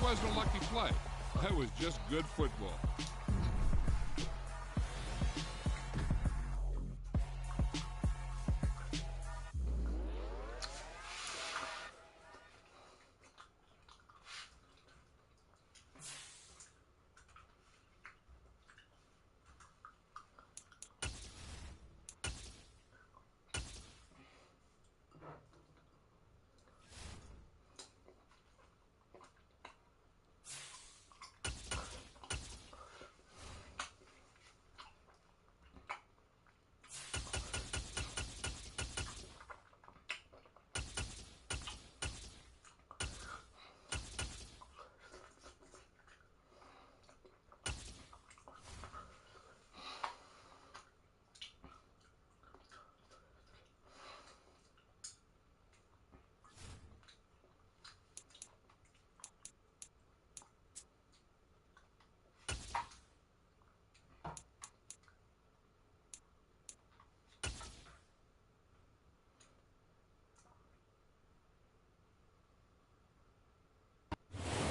wasn't a lucky play. That was just good football.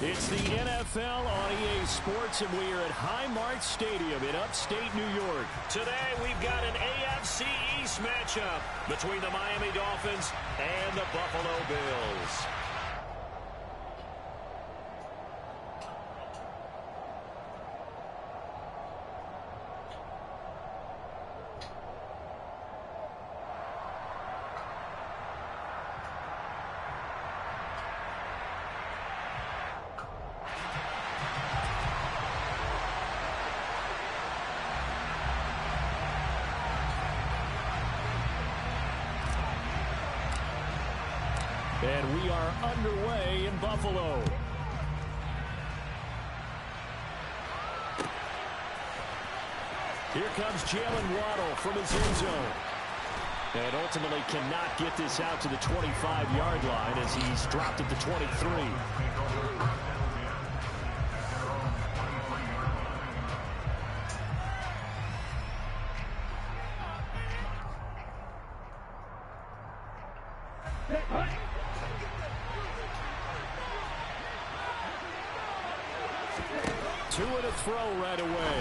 It's the NFL on EA Sports, and we are at Highmark Stadium in upstate New York. Today, we've got an AFC East matchup between the Miami Dolphins and the Buffalo Bills. And we are underway in Buffalo. Here comes Jalen Waddle from his end zone. And ultimately cannot get this out to the 25-yard line as he's dropped at the 23. Two and a throw right away.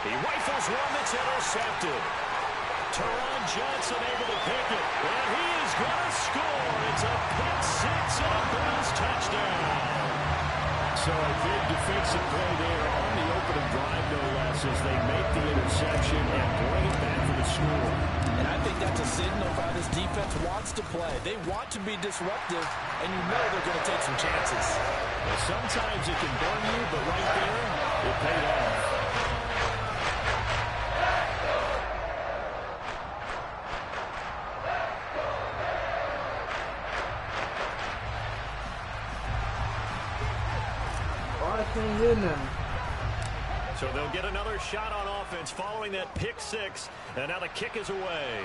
He rifles one that's intercepted. Teron Johnson able to pick it, and he is going to score. It's a pick six and a Bills touchdown. So a big defensive play there on the opening drive, no less, as they make the interception and bring it back for the score. And I think that's a signal of how this defense wants to play. They want to be disruptive, and you know they're going to take some chances. Well, sometimes it can burn you, but right there, it paid off. So they'll get another shot on offense following that pick six, and now the kick is away.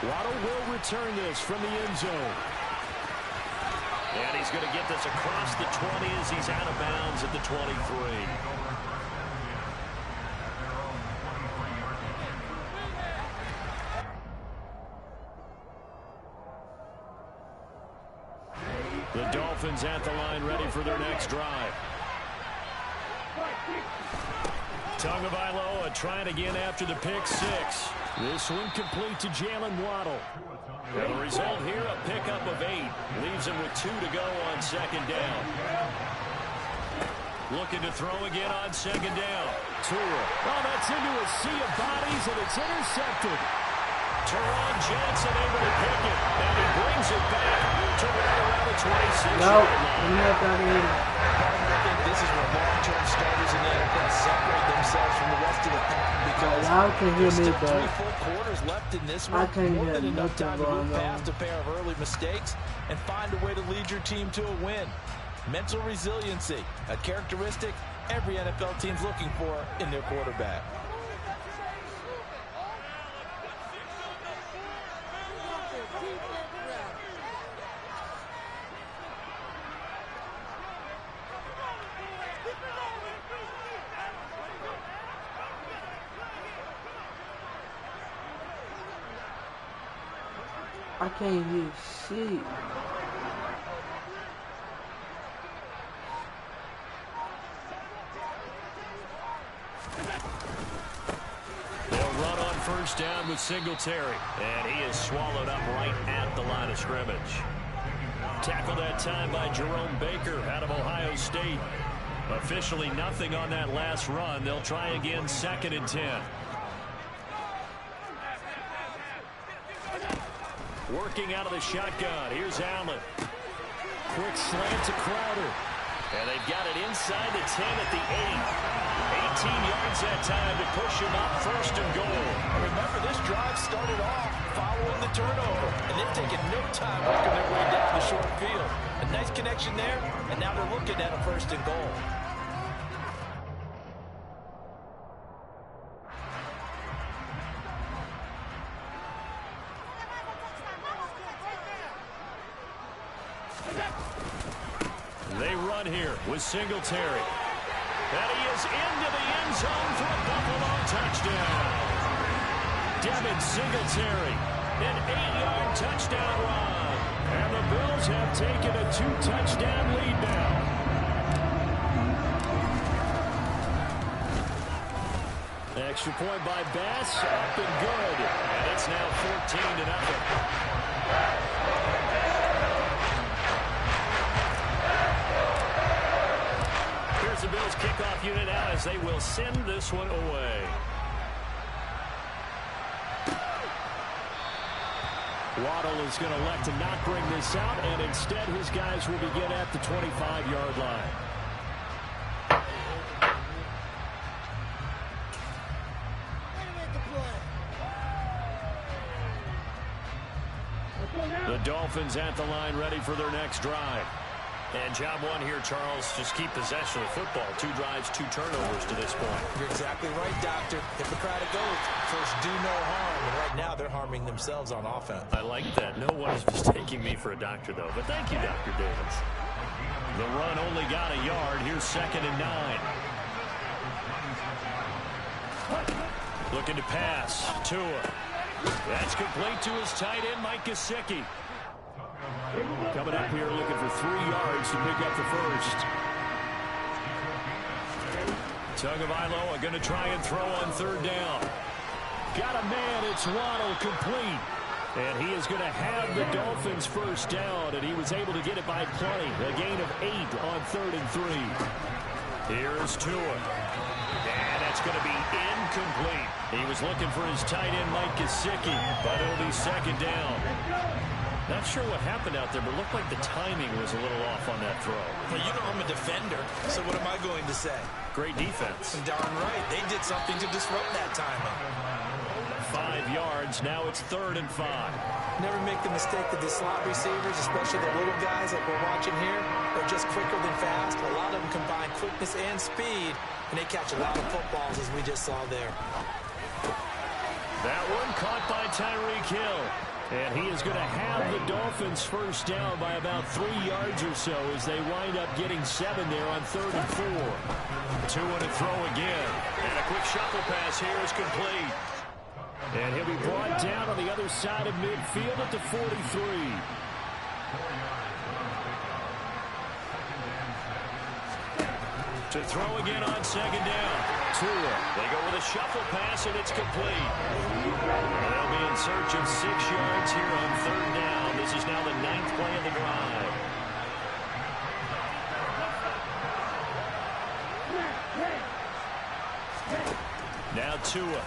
Waddle will return this from the end zone. And he's going to get this across the 20 as he's out of bounds at the 23. The Dolphins at the line, ready for their next drive. Tagovailoa trying again after the pick six. This one complete to Jalen Waddle. And the result here, a pickup of 8. Leaves him with 2 to go on second down. Looking to throw again on second down. Tua. Oh, that's into a sea of bodies, and it's intercepted. Teron Johnson able to pick it, and he brings it back to right around the 26. No, I'm not that in. I think this is where long-term starters in the NFL separate themselves from the rest of the pack, because there's still 3 full quarters left in this one. More than enough time to move past a pair of early mistakes and find a way to lead your team to a win. Mental resiliency, a characteristic every NFL team's looking for in their quarterback. I can't even see. They'll run on first down with Singletary. And he is swallowed up right at the line of scrimmage. Tackled that time by Jerome Baker out of Ohio State. Officially nothing on that last run. They'll try again, 2nd and 10. Working out of the shotgun. Here's Allen. Quick slant to Crowder. And they've got it inside the 10 at the 8. 18 yards that time to push him up, 1st and goal. And remember, this drive started off following the turnover, and they've taken no time working their way down the short field. A nice connection there, and now they're looking at a 1st and goal. They run here with Singletary. And he is into the end zone for a Buffalo touchdown. Devin Singletary, an 8-yard touchdown run. And the Bills have taken a 2-touchdown lead now. Extra point by Bass, up and good. And it's now 14-0. The Bills kickoff unit out as they will send this one away. Waddle is going to elect to not bring this out, and instead his guys will begin at the 25-yard line. The Dolphins at the line, ready for their next drive. And job one here, Charles, just keep possession of the football. 2 drives, 2 turnovers to this point. You're exactly right, Doctor. Hippocratic oath. First, do no harm. And right now, they're harming themselves on offense. I like that. No one is mistaking me for a doctor, though. But thank you, Dr. Davis. The run only got a yard. Here's 2nd and 9. Looking to pass. Tua. That's complete to his tight end, Mike Gesicki. Coming up here looking for 3 yards to pick up the first. Tagovailoa going to try and throw on 3rd down. Got a man, it's Waddle, complete. And he is going to have the Dolphins first down, and he was able to get it by plenty. A gain of 8 on 3rd and 3. Here's Tua. And that's going to be incomplete. He was looking for his tight end, Mike Gesicki, but it'll be 2nd down. Not sure what happened out there, but it looked like the timing was a little off on that throw. Well, you know I'm a defender, so what am I going to say? Great defense. Darn right. They did something to disrupt that timing. 5 yards. Now it's 3rd and 5. Never make the mistake that the slot receivers, especially the little guys like we're watching here, are just quicker than fast. A lot of them combine quickness and speed, and they catch a lot of footballs, as we just saw there. That one caught by Tyreek Hill. And he is going to have the Dolphins first down by about 3 yards or so as they wind up getting 7 there on 3rd and 4. Tua to throw again. And a quick shuffle pass here is complete. And he'll be brought down on the other side of midfield at the 43. To throw again on 2nd down. Tua. They go with a shuffle pass, and it's complete. And they'll be in search of 6 yards here on 3rd down. This is now the 9th play of the drive. Now Tua.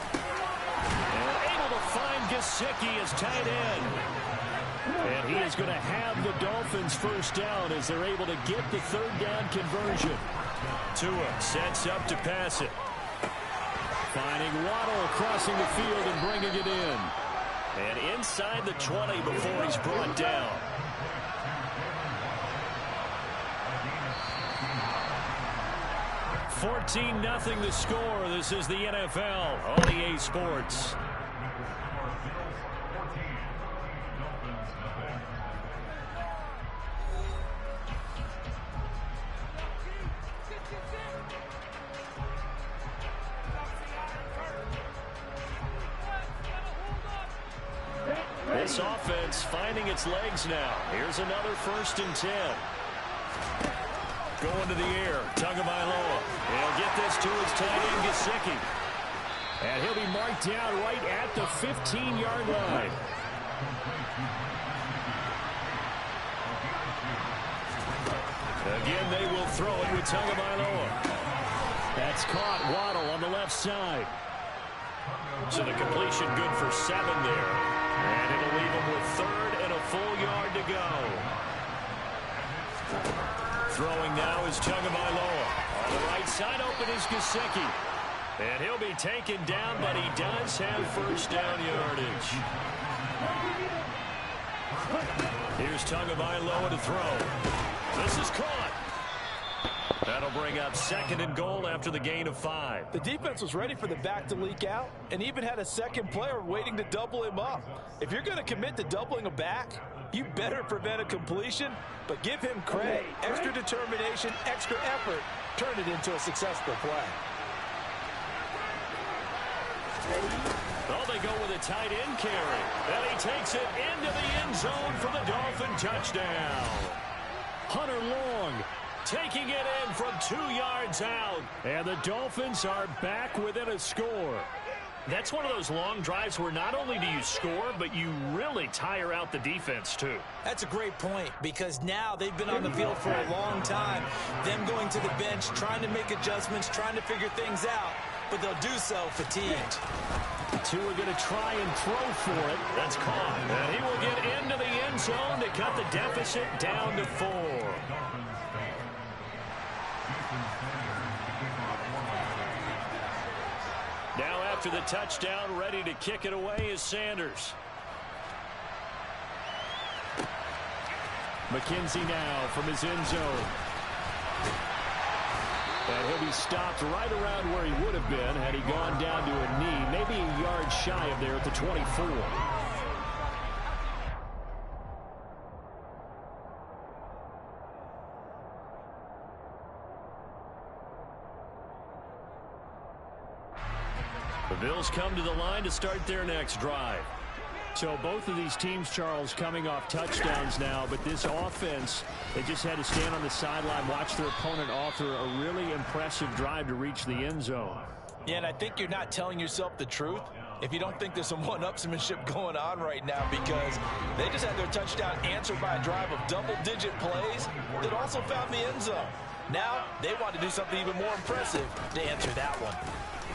And able to find Gesicki as tight end. And he is going to have the Dolphins first down as they're able to get the 3rd down conversion. Tua sets up to pass it. Finding Waddle crossing the field and bringing it in. And inside the 20 before he's brought down. $14-0 the score. This is the NFL on EA Sports. This offense finding its legs now. Here's another 1st and 10. Going to the air. Tagovailoa. He'll get this to his tight end, Gesicki. And he'll be marked down right at the 15-yard line. Again, they will throw it with Tagovailoa. That's caught. Waddle on the left side. So the completion good for 7 there. And it'll leave him with 3rd and a full yard to go. Throwing now is Tagovailoa. On the right side open is Gesicki. And he'll be taken down, but he does have first down yardage. Here's Tagovailoa to throw. This is caught. That'll bring up 2nd and goal after the gain of 5. The defense was ready for the back to leak out and even had a second player waiting to double him up. If you're going to commit to doubling a back, you better prevent a completion, but give him credit. Extra determination, extra effort, turn it into a successful play. Oh, they go with a tight end carry. And he takes it into the end zone for the Dolphin touchdown. Hunter Long taking it in from 2 yards out. And the Dolphins are back within a score. That's one of those long drives where not only do you score, but you really tire out the defense, too. That's a great point, because now they've been on the field for a long time. Them going to the bench, trying to make adjustments, trying to figure things out, but they'll do so fatigued. Two are going to try and throw for it. That's caught. And he will get into the end zone to cut the deficit down to 4. Now after the touchdown, ready to kick it away is Sanders. McKenzie now from his end zone. And he'll be stopped right around where he would have been had he gone down to a knee, maybe a yard shy of there at the 24. The Bills come to the line to start their next drive. So both of these teams, Charles, coming off touchdowns now, but this offense, they just had to stand on the sideline, watch their opponent author a really impressive drive to reach the end zone. Yeah, and I think you're not telling yourself the truth if you don't think there's some one-upsmanship going on right now, because they just had their touchdown answered by a drive of double-digit plays that also found the end zone. Now they want to do something even more impressive to answer that one.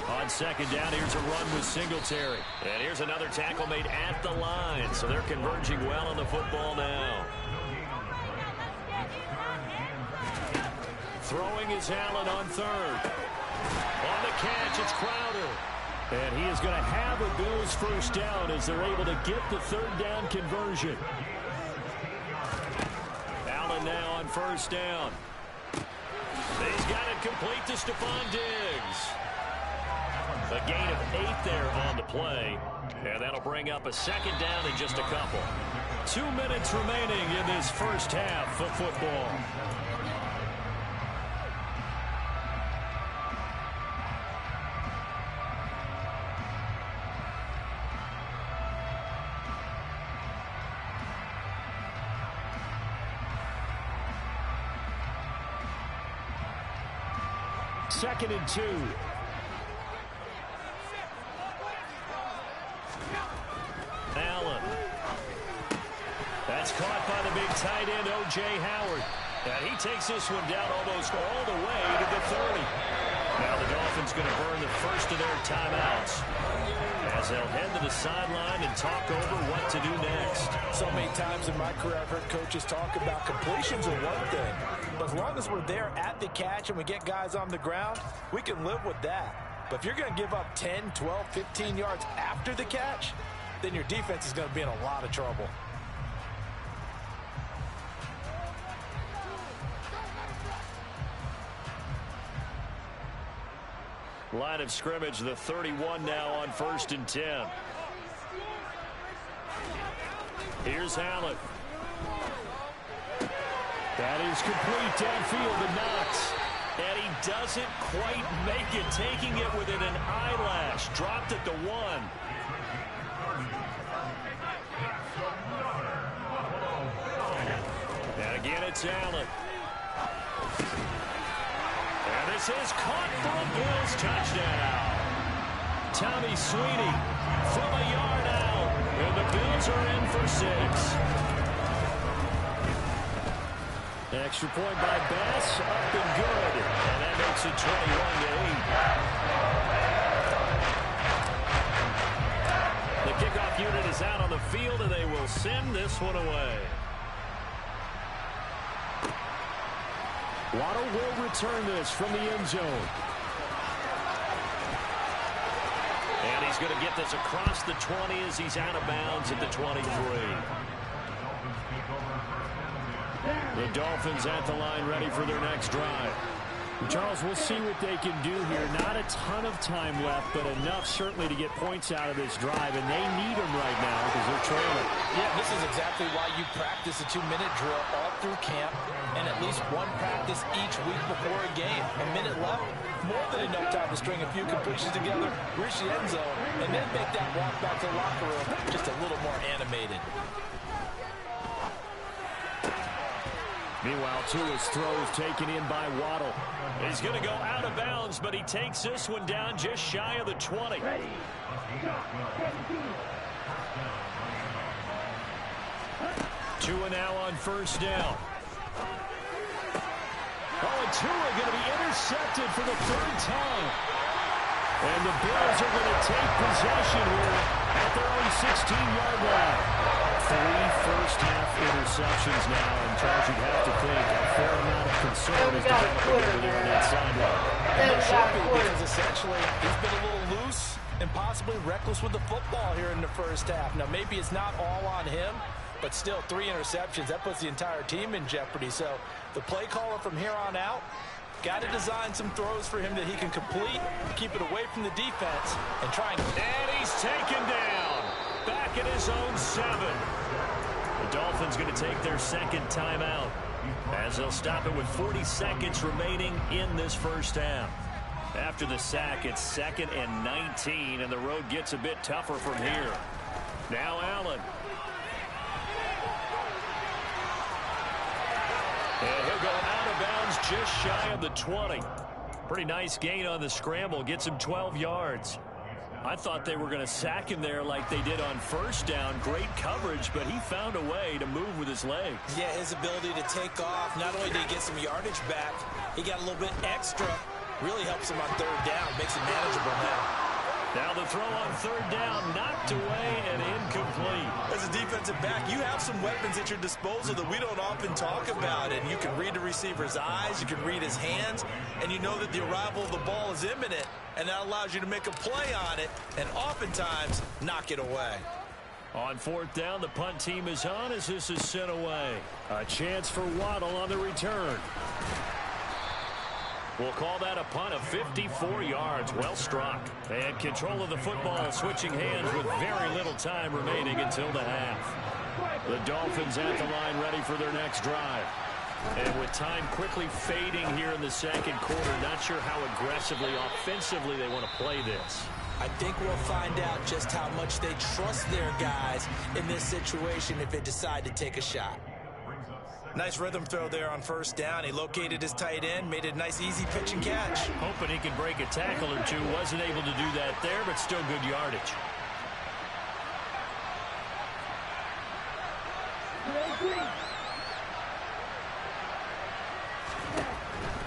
On second down, here's a run with Singletary. And here's another tackle made at the line. So they're converging well on the football now. Throwing is Allen on 3rd. On the catch, it's Crowder. And he is going to have a Bills first down as they're able to get the 3rd down conversion. Allen now on first down. He's got it complete to Stephon Diggs. A gain of 8 there on the play. And that'll bring up a second down in just a couple. 2 minutes remaining in this first half of football. Second and 2. Allen. That's caught by the big tight end, O.J. Howard. And he takes this one down almost all the way to the 30. Now the Dolphins going to burn the first of their timeouts as they'll head to the sideline and talk over what to do next. So many times in my career, I've heard coaches talk about completions are one thing. But as long as we're there at the catch and we get guys on the ground, we can live with that. But if you're going to give up 10, 12, 15 yards after the catch, then your defense is going to be in a lot of trouble. Line of scrimmage, the 31 now on 1st and 10. Here's Allen. That is complete downfield to Knox. And he doesn't quite make it, taking it within an eyelash. Dropped at the 1. And again, it's Allen. And this is caught for a Bills touchdown. Tommy Sweeney from a yard out. And the Bills are in for 6. Extra point by Bass, up and good. And that makes it 21-8. The kickoff unit is out on the field, and they will send this one away. Waddle will return this from the end zone. And he's going to get this across the 20 as he's out of bounds at the 23. The Dolphins at the line, ready for their next drive. Charles, we'll see what they can do here. Not a ton of time left, but enough certainly to get points out of this drive, and they need them right now because they're trailing. Yeah, this is exactly why you practice a 2-minute drill all through camp and at least one practice each week before a game. A minute left, more than enough time to string a few completions together, reach the end zone, and then make that walk back to the locker room just a little more animated. Meanwhile, Tua's throws taken in by Waddle. He's going to go out of bounds, but he takes this one down just shy of the 20. Tua now on first down. Oh, and Tua going to be intercepted for the 3rd time. And the Bills are going to take possession here at their own 16-yard line. 3 first-half interceptions now, and Charles, you'd have to think a fair amount of concern is developing over there on that sideline. And there should be, because essentially he's been a little loose and possibly reckless with the football here in the first half. Now, maybe it's not all on him, but still 3 interceptions. That puts the entire team in jeopardy. So the play caller from here on out got to design some throws for him that he can complete, keep it away from the defense, and try and... And he's taken down. Back at his own 7. The Dolphins going to take their 2nd timeout as they'll stop it with 40 seconds remaining in this first half. After the sack, it's 2nd and 19, and the road gets a bit tougher from here. Now Allen. And he'll go out of bounds just shy of the 20. Pretty nice gain on the scramble. Gets him 12 yards. I thought they were going to sack him there like they did on first down. Great coverage, but he found a way to move with his legs. Yeah, his ability to take off. Not only did he get some yardage back, he got a little bit extra. Really helps him on 3rd down. Makes it manageable now. Now the throw on 3rd down, knocked away and incomplete. As a defensive back, you have some weapons at your disposal that we don't often talk about. And you can read the receiver's eyes, you can read his hands, and you know that the arrival of the ball is imminent. And that allows you to make a play on it and oftentimes knock it away. On 4th down, the punt team is on as this is sent away. A chance for Waddle on the return. We'll call that a punt of 54 yards. Well struck. And control of the football switching hands with very little time remaining until the half. The Dolphins at the line ready for their next drive. And with time quickly fading here in the 2nd quarter, not sure how aggressively, offensively they want to play this. I think we'll find out just how much they trust their guys in this situation if they decide to take a shot. Nice rhythm throw there on 1st down. He located his tight end, made it a nice, easy pitch and catch. Hoping he could break a tackle or two. Wasn't able to do that there, but still good yardage.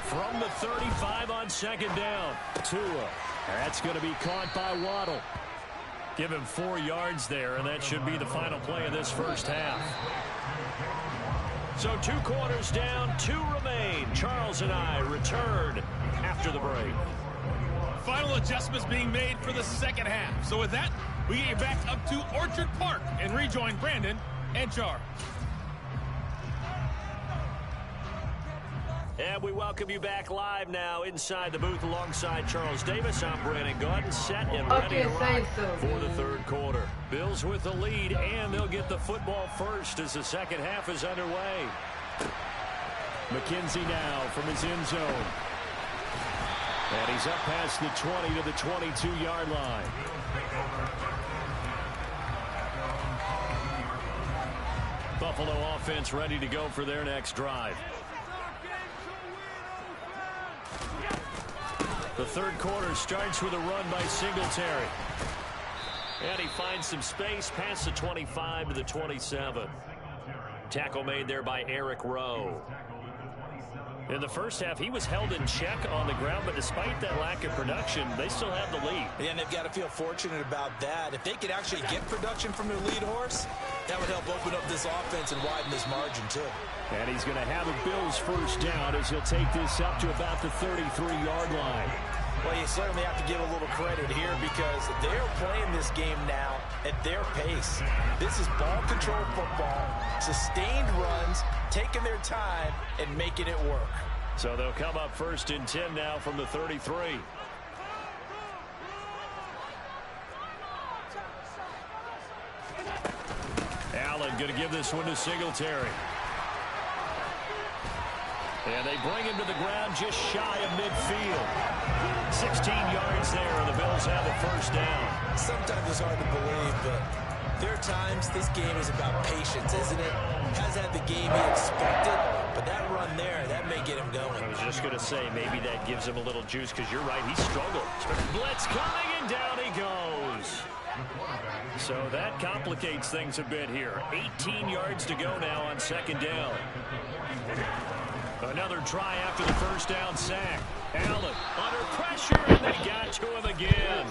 From the 35 on 2nd down, Tua. That's going to be caught by Waddle. Give him 4 yards there, and that should be the final play of this first half. So 2 quarters down, 2 remain. Charles and I return after the break. Final adjustments being made for the 2nd half. So with that, we get you back up to Orchard Park and rejoin Brandon and Charles. And we welcome you back live now inside the booth alongside Charles Davis. I'm Brandon Gordon, set and ready to rock for the 3rd quarter. Bills with the lead, and they'll get the football first as the 2nd half is underway. McKenzie now from his end zone. And he's up past the 20 to the 22-yard line. Buffalo offense ready to go for their next drive. The third quarter starts with a run by Singletary. And he finds some space past the 25 to the 27. Tackle made there by Eric Rowe. In the first half, he was held in check on the ground, but despite that lack of production, they still have the lead. And they've got to feel fortunate about that. If they could actually get production from their lead horse, that would help open up this offense and widen this margin, too. And he's going to have a Bills first down as he'll take this up to about the 33-yard line. Well, you certainly have to give a little credit here because they're playing this game now at their pace. This is ball control football, sustained runs, taking their time, and making it work. So they'll come up first and 10 now from the 33. Allen going to give this one to Singletary. And they bring him to the ground just shy of midfield. 16 yards there, and the Bills have a first down. Sometimes it's hard to believe, but there are times this game is about patience, isn't it? Has had the game he expected, but that run there, that may get him going. I was just going to say, maybe that gives him a little juice, because you're right, he struggled. Blitz coming, and down he goes. So that complicates things a bit here. 18 yards to go now on second down. Another try after the first down sack. Allen under pressure, and they got to him again.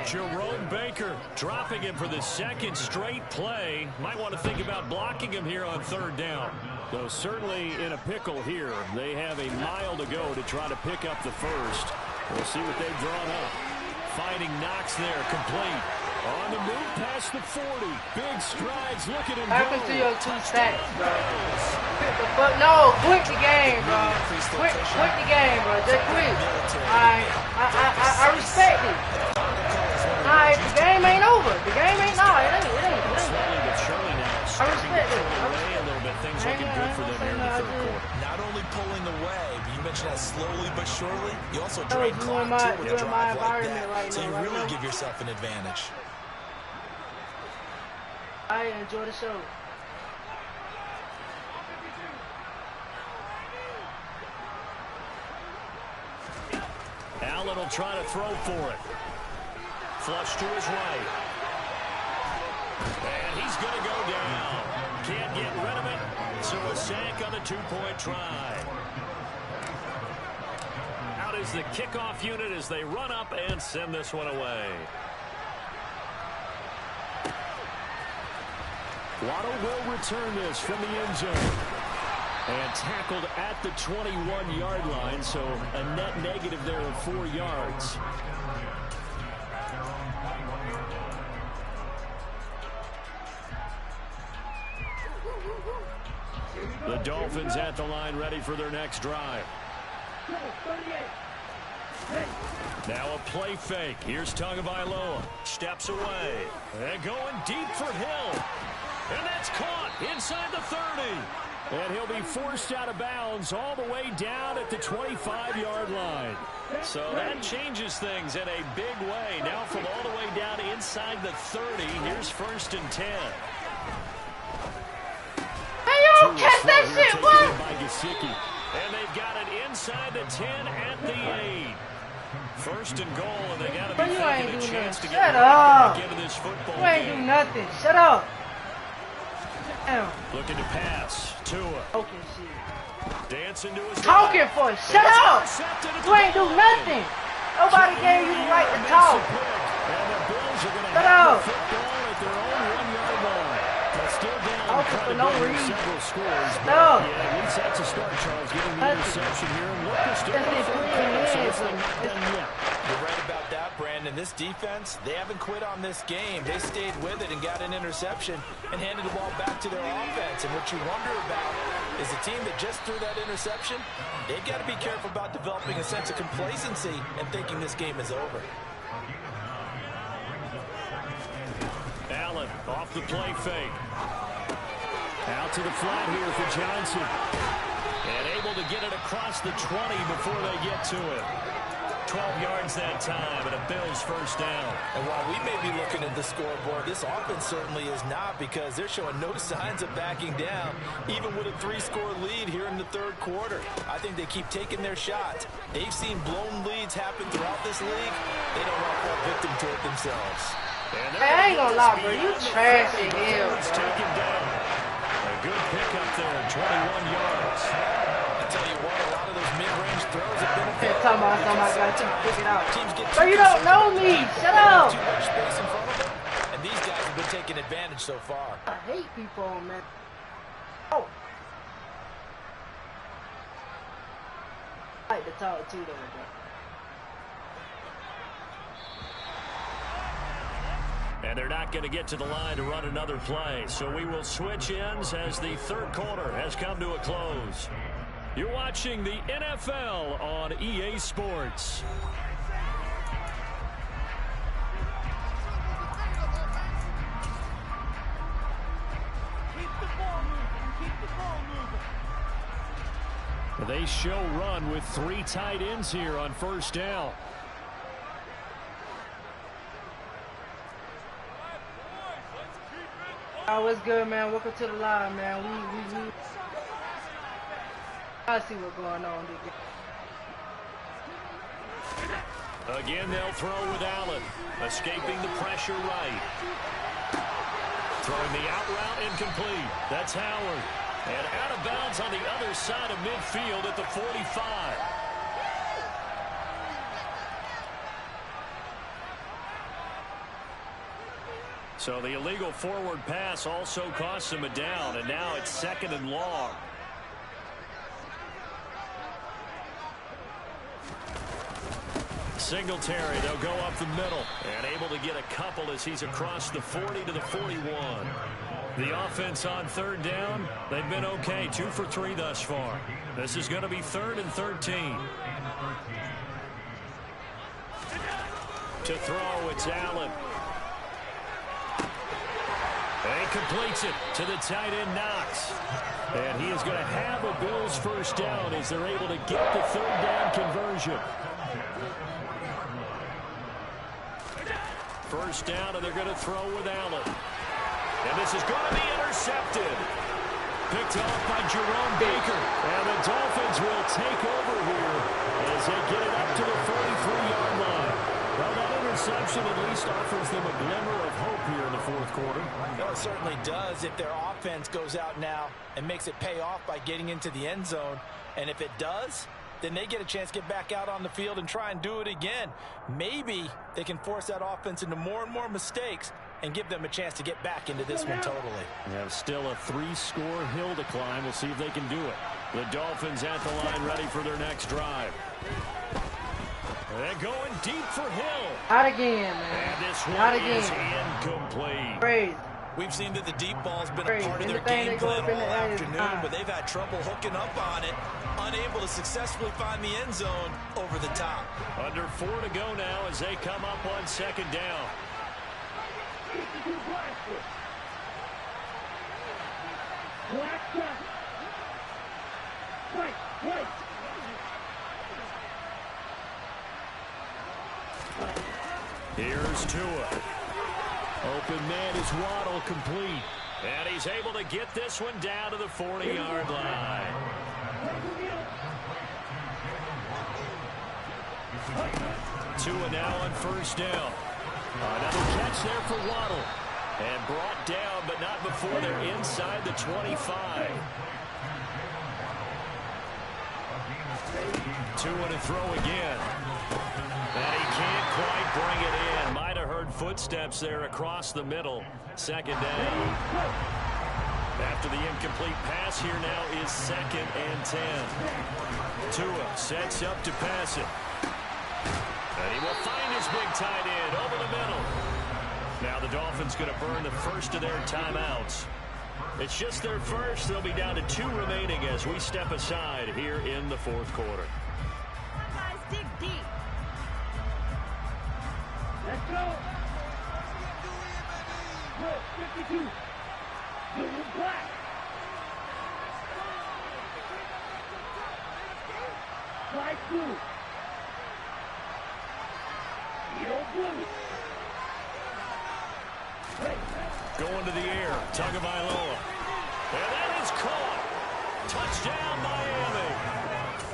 Jerome Baker dropping him for the second straight play. Might want to think about blocking him here on third down. Though certainly in a pickle here. They have a mile to go to try to pick up the first. We'll see what they've drawn up. Finding Knox there, complete. On the move past the 40. Big strides. Look at him go. Happen to your 2 stats, bro. No, quit the game, bro. Quit the game, bro. Just quit. I respect it. Alright, the game ain't over. The game ain't, no, it ain't. I respect it. A little bit. Things looking good for them here in the third quarter. Not only pulling away, but you mentioned that slowly but surely. You also drain clock too with a drive like that. So you really give yourself an advantage. I enjoy the show. Allen will try to throw for it. Flush to his right. And he's going to go down. Can't get rid of it. So a sack on the 2-point try. Out is the kickoff unit as they run up and send this one away. Waddle will return this from the end zone. And tackled at the 21-yard line, so a net negative there of 4 yards. The Dolphins at the line ready for their next drive. Now a play fake. Here's Tagovailoa. Steps away. And going deep for Hill. And that's caught inside the 30. And he'll be forced out of bounds all the way down at the 25-yard line. So that changes things in a big way. Now from all the way down inside the 30, here's first and 10. Hey, you don't catch that shit, what? And they've got it inside the 10 at the 8. First and goal, and they got to be taking a chance to get back into this football game. You ain't do nothing. Shut up. Damn. Looking to pass. Tua. Okay, shit. Dancing to his talking for it. Shut up. You ain't do nothing. Nobody gave you the right to talk. And the Bills are going to Shut have up. the football at their own 1-yard line. They're still down For no reason. several scores. No. Yeah, at least that's a start, Charles, getting the interception here. And look, they're still in front of so it's not done yet. You're right about that, Brandon. This defense, they haven't quit on this game. They stayed with it and got an interception and handed the ball back to their offense. And what you wonder about is the team that just threw that interception, they've got to be careful about developing a sense of complacency and thinking this game is over. Allen off the play fake. Out to the flat here for Johnson. And able to get it across the 20 before they get to it. 12 yards that time, and a Bills first down. And while we may be looking at the scoreboard, this offense certainly is not, because they're showing no signs of backing down, even with a 3-score lead here in the third quarter. I think they keep taking their shots. They've seen blown leads happen throughout this league. They don't want to fall victim to it themselves. Hey, I ain't gonna lie, bro. You trashing him, bro. Taken down. A good pickup there, 21 yards. I tell you what, a lot of those mid-range throws have been Hey, talking about somebody got to pick it out. Bro, you don't know me. Shut up. Too much space in front of them, and these guys have been taking advantage so far. I hate people, man. Oh. I like to talk to them, bro. And they're not going to get to the line to run another play. So we will switch ends as the third quarter has come to a close. You're watching the NFL on EA Sports. They show run with 3 tight ends here on first down. Oh, what's good, man? Welcome to the line, man. I see what's going on. Again, they'll throw with Allen, escaping the pressure right. Throwing the out route incomplete. That's Howard. And out of bounds on the other side of midfield at the 45. So the illegal forward pass also costs him a down, and now it's 2nd and long. Singletary, they'll go up the middle, and able to get a couple as he's across the 40 to the 41. The offense on third down, they've been okay, 2 for 3 thus far. This is going to be 3rd and 13. To throw, it's Allen. And he completes it to the tight end, Knox. And he is going to have a Bills first down as they're able to get the third down conversion. First down, and they're going to throw with Allen. And this is going to be intercepted. Picked off by Jerome Baker. And the Dolphins will take over here as they get it up to the 43-yard line. Well, that interception at least offers them a glimmer of hope here in the fourth quarter. Well, it certainly does if their offense goes out now and makes it pay off by getting into the end zone. And if it does, then they get a chance to get back out on the field and try and do it again. Maybe they can force that offense into more and more mistakes and give them a chance to get back into this one totally. Yeah, still a 3-score hill to climb. We'll see if they can do it. The Dolphins at the line ready for their next drive. They're going deep for Hill. Not again, man. And this one Not again. is incomplete. Crazy. We've seen that the deep ball's been a part of their game plan all afternoon, but they've had trouble hooking up on it, unable to successfully find the end zone over the top. Under 4 to go now as they come up on 2nd down. Here's Tua. Open man is Waddle, complete. And he's able to get this one down to the 40-yard line. Tua now on first down. Another catch there for Waddle. And brought down, but not before they're inside the 25. Tua to throw again. And he can't quite bring it in. Might have heard footsteps there across the middle. 2nd down. After the incomplete pass, here now is 2nd and 10. Tua sets up to pass it. And he will find his big tight end over the middle. Now the Dolphins going to burn the first of their timeouts. It's just their first. They'll be down to 2 remaining as we step aside here in the fourth quarter. Guys, dig deep. Let's go. Good, 52. Black. Black blue. Going to the air, Tagovailoa. And that is caught. Touchdown, Miami.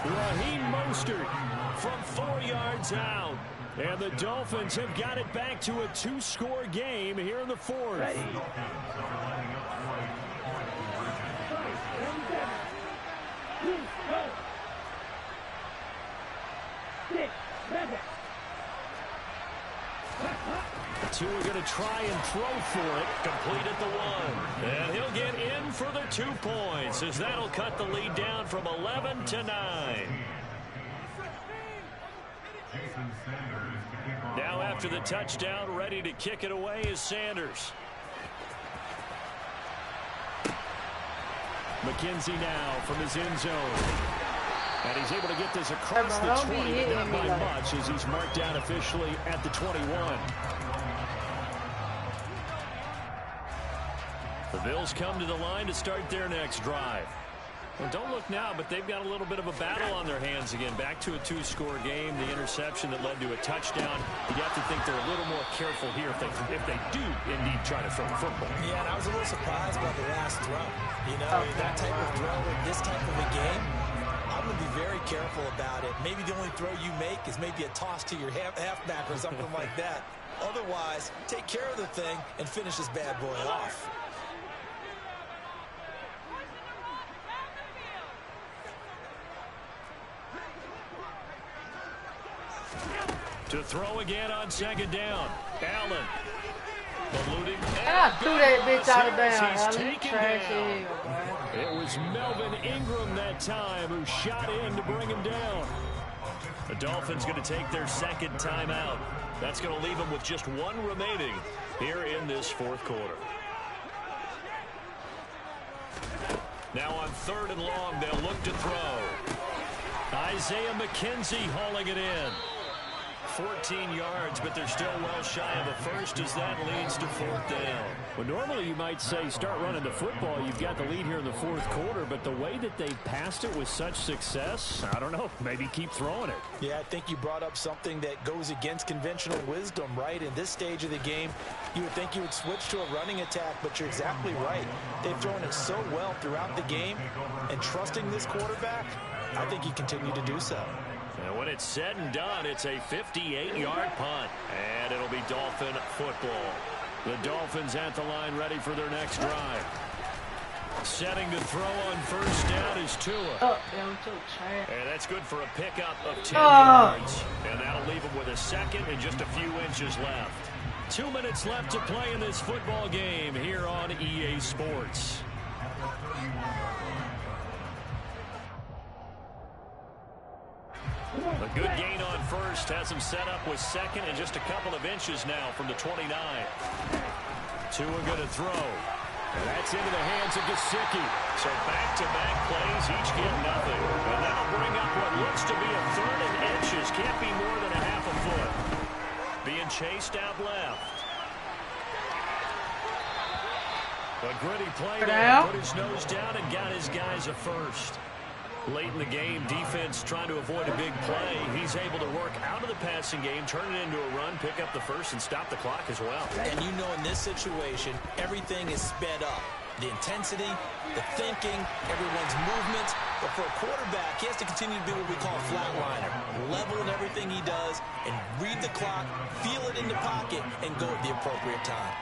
Raheem Mostert from 4 yards out. And the Dolphins have got it back to a 2-score game here in the fourth. Two are going to try and throw for it. Complete at the 1. And he'll get in for the 2 points, as that'll cut the lead down from 11 to 9. Now after the touchdown, ready to kick it away is Sanders. McKenzie now from his end zone. And he's able to get this across the 20, but not by much, as he's marked down officially at the 21. The Bills come to the line to start their next drive. Well, don't look now, but they've got a little bit of a battle on their hands again. Back to a 2-score game. The interception that led to a touchdown. You have to think they're a little more careful here if they do indeed try to throw the football. Yeah, and I was a little surprised about the last throw. You know, that type of throw in this type of a game, I'm going to be very careful about it. Maybe the only throw you make is maybe a toss to your halfback or something like that. Otherwise, take care of the thing and finish this bad boy off. To throw again on second down. Allen. Eluding. And I threw that bitch out of bounds. He's taken down. It was Melvin Ingram that time who shot in to bring him down. The Dolphins going to take their second timeout. That's going to leave them with just 1 remaining here in this fourth quarter. Now on 3rd and long, they'll look to throw. Isaiah McKenzie hauling it in. 14 yards, but they're still well shy of a first, as that leads to 4th down. Well, normally you might say start running the football. You've got the lead here in the fourth quarter, but the way that they passed it with such success, I don't know, maybe keep throwing it. Yeah, I think you brought up something that goes against conventional wisdom, right? In this stage of the game, you would think you would switch to a running attack, but you're exactly right. They've thrown it so well throughout the game, and trusting this quarterback, I think you continue to do so. And when it's said and done, it's a 58-yard punt. And it'll be Dolphin football. The Dolphins at the line ready for their next drive. Setting to throw on first down is Tua. And that's good for a pickup of 10 yards. And that'll leave him with a second and just a few inches left. 2 minutes left to play in this football game here on EA Sports. A good gain on first has him set up with second and just a couple of inches now from the 29. Tua going to throw. And that's into the hands of Gesicki. So back-to-back plays, each get nothing. And that'll bring up what looks to be a 3rd and inches. Can't be more than a half a foot. Being chased out left. A gritty play there. Put his nose down and got his guys a first. Late in the game, defense trying to avoid a big play. He's able to work out of the passing game, turn it into a run, pick up the first, and stop the clock as well. And you know, in this situation, everything is sped up. The intensity, the thinking, everyone's movements. But for a quarterback, he has to continue to be what we call a flatliner. Level in everything he does and read the clock, feel it in the pocket, and go at the appropriate time.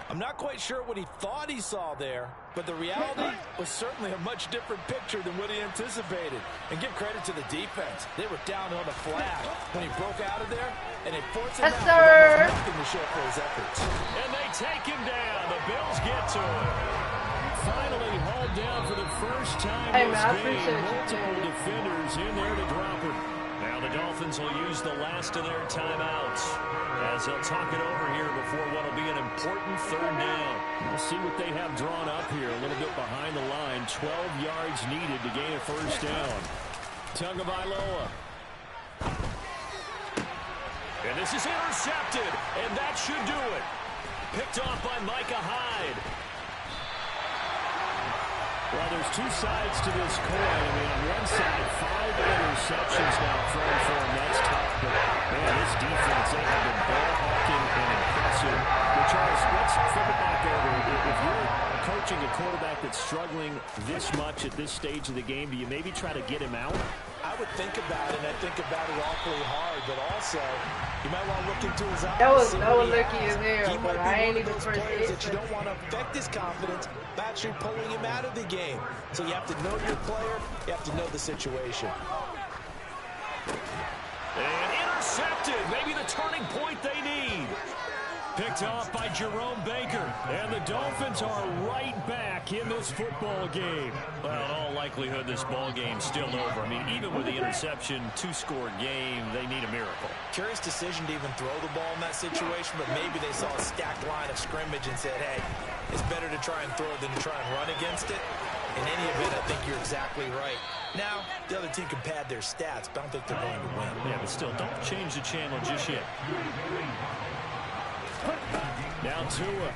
I'm not quite sure what he thought he saw there, but the reality was certainly a much different picture than what he anticipated. And give credit to the defense. They were down on the flat when he broke out of there, and they forced him out with nothing to show for his efforts. And they take him down. The Bills get to him. Finally hauled down for the first time this game. Multiple defenders in there to drop him. Now the Dolphins will use the last of their timeouts as they'll talk it over here before what will be an important 3rd down. We'll see what they have drawn up here. A little bit behind the line. 12 yards needed to gain a first down. Tagovailoa. And this is intercepted, and that should do it. Picked off by Micah Hyde. Well, there's 2 sides to this coin. I mean, on one side, 5 interceptions now thrown for him. That's tough. But, man, this defense, they have been struggling this much at this stage of the game, do you maybe try to get him out? I would think about it, and I think about it awfully hard, but also you might want to look into his eyes. That was lucky in there, but I ain't even first hit. That you don't want to affect his confidence by actually pulling him out of the game. So you have to know your player, you have to know the situation. And intercepted, maybe the turning point they need. Picked off by Jerome Baker. And the Dolphins are right back in this football game. Well, in all likelihood, this ball game's still over. I mean, even with the interception, 2-score game, they need a miracle. Curious decision to even throw the ball in that situation, but maybe they saw a stacked line of scrimmage and said, hey, it's better to try and throw than to try and run against it. In any event, I think you're exactly right. Now, the other team can pad their stats, but I don't think they're going to win. Yeah, but still, don't change the channel just yet. Now Tua.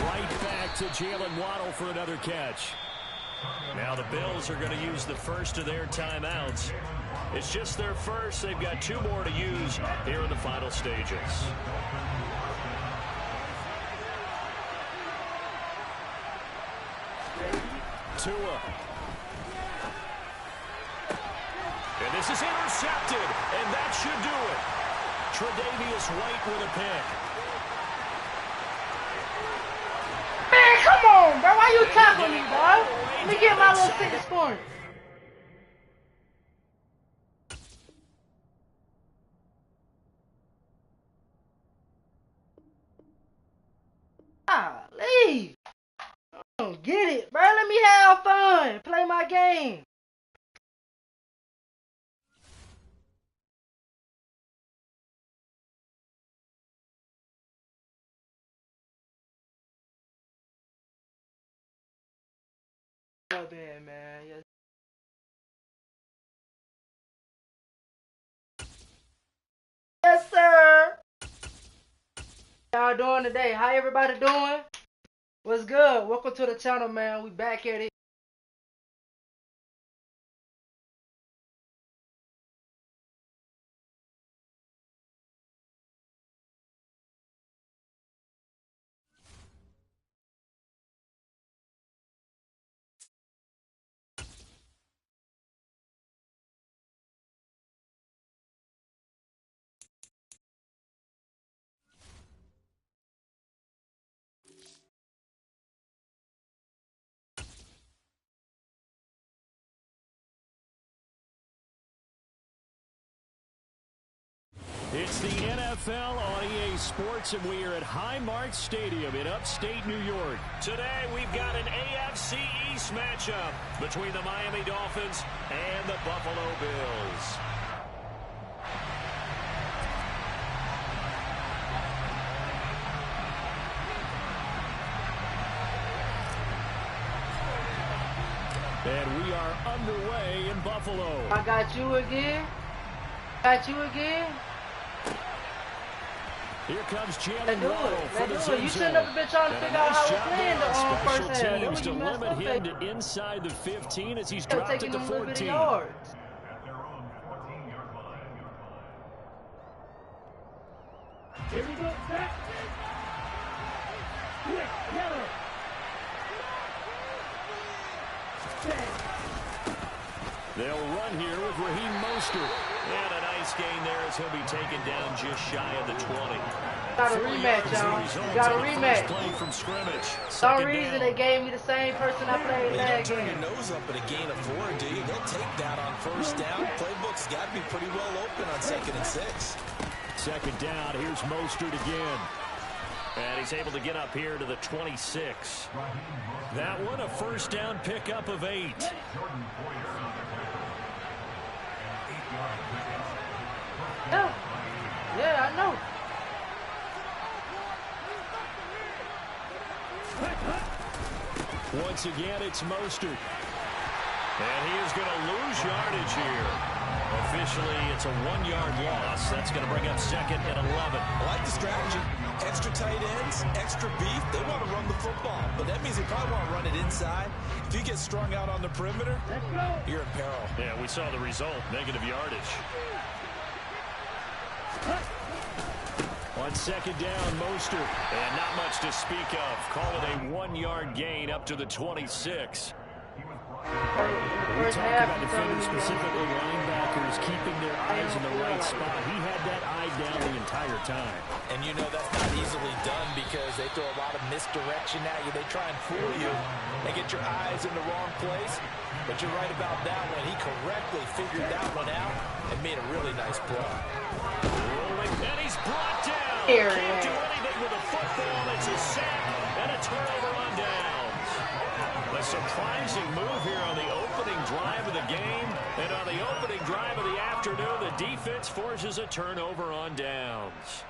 Right back to Jalen Waddle for another catch. Now the Bills are going to use the first of their timeouts. It's just their first. They've got 2 more to use here in the final stages. Tua. And this is intercepted, and that should do it. Tre'Davious White with a pick. Man, come on, bro. Why you tackling me, bro? Let me get my little 6 points. Leave. Oh, get it, bro. Let me have fun. Play my game. Oh, man. Yes. Yes, sir. How y'all doing today? How everybody doing? What's good? Welcome to the channel, man. We back at it. It's the NFL on EA Sports, and we are at Highmark Stadium in upstate New York. Today, we've got an AFC East matchup between the Miami Dolphins and the Buffalo Bills. And we are underway in Buffalo. I got you again. Got you again. Here comes Jalen Waddle for the zone. You shouldn't have been trying to figure out how we're playing the first half. Teams to limit him to inside the 15 as he's dropped it to 14. Here we go. Back. Quick, yellow. They'll run here with Raheem Mostert. And a nice gain there as he'll be taken down just shy of the 20. Got a rematch, y'all. Got a rematch. Play from scrimmage. Some reason they gave me the same person I played last game. You don't turn your nose up at a gain of 4, do you? They'll take that on first down. Playbook's got to be pretty well open on 2nd and 6. Second down. Here's Mostert again. And he's able to get up here to the 26. That one, a first down pickup of 8. Yeah, I know. Once again, it's Mostert. And he is going to lose yardage here. Officially, it's a 1-yard loss. That's going to bring up 2nd and 11. I like the strategy. Extra tight ends, extra beef. They want to run the football, but that means they probably want to run it inside. If you get strung out on the perimeter, you're in peril. Yeah, we saw the result. Negative yardage. On second down, Mostert. And not much to speak of. Call it a 1-yard gain up to the 26. We talk about defenders, specifically linebackers, keeping their eyes in the right spot. He had that eye down the entire time. And you know that's not easily done because they throw a lot of misdirection at you. They try and fool you and get your eyes in the wrong place. But you're right about that one. He correctly figured that one out and made a really nice play. Rolling, and he's brought down. Can't do anything with a football. It's a sack and a turnover on downs. A surprising move here on the opening drive of the game. And on the opening drive of the afternoon, the defense forces a turnover on downs.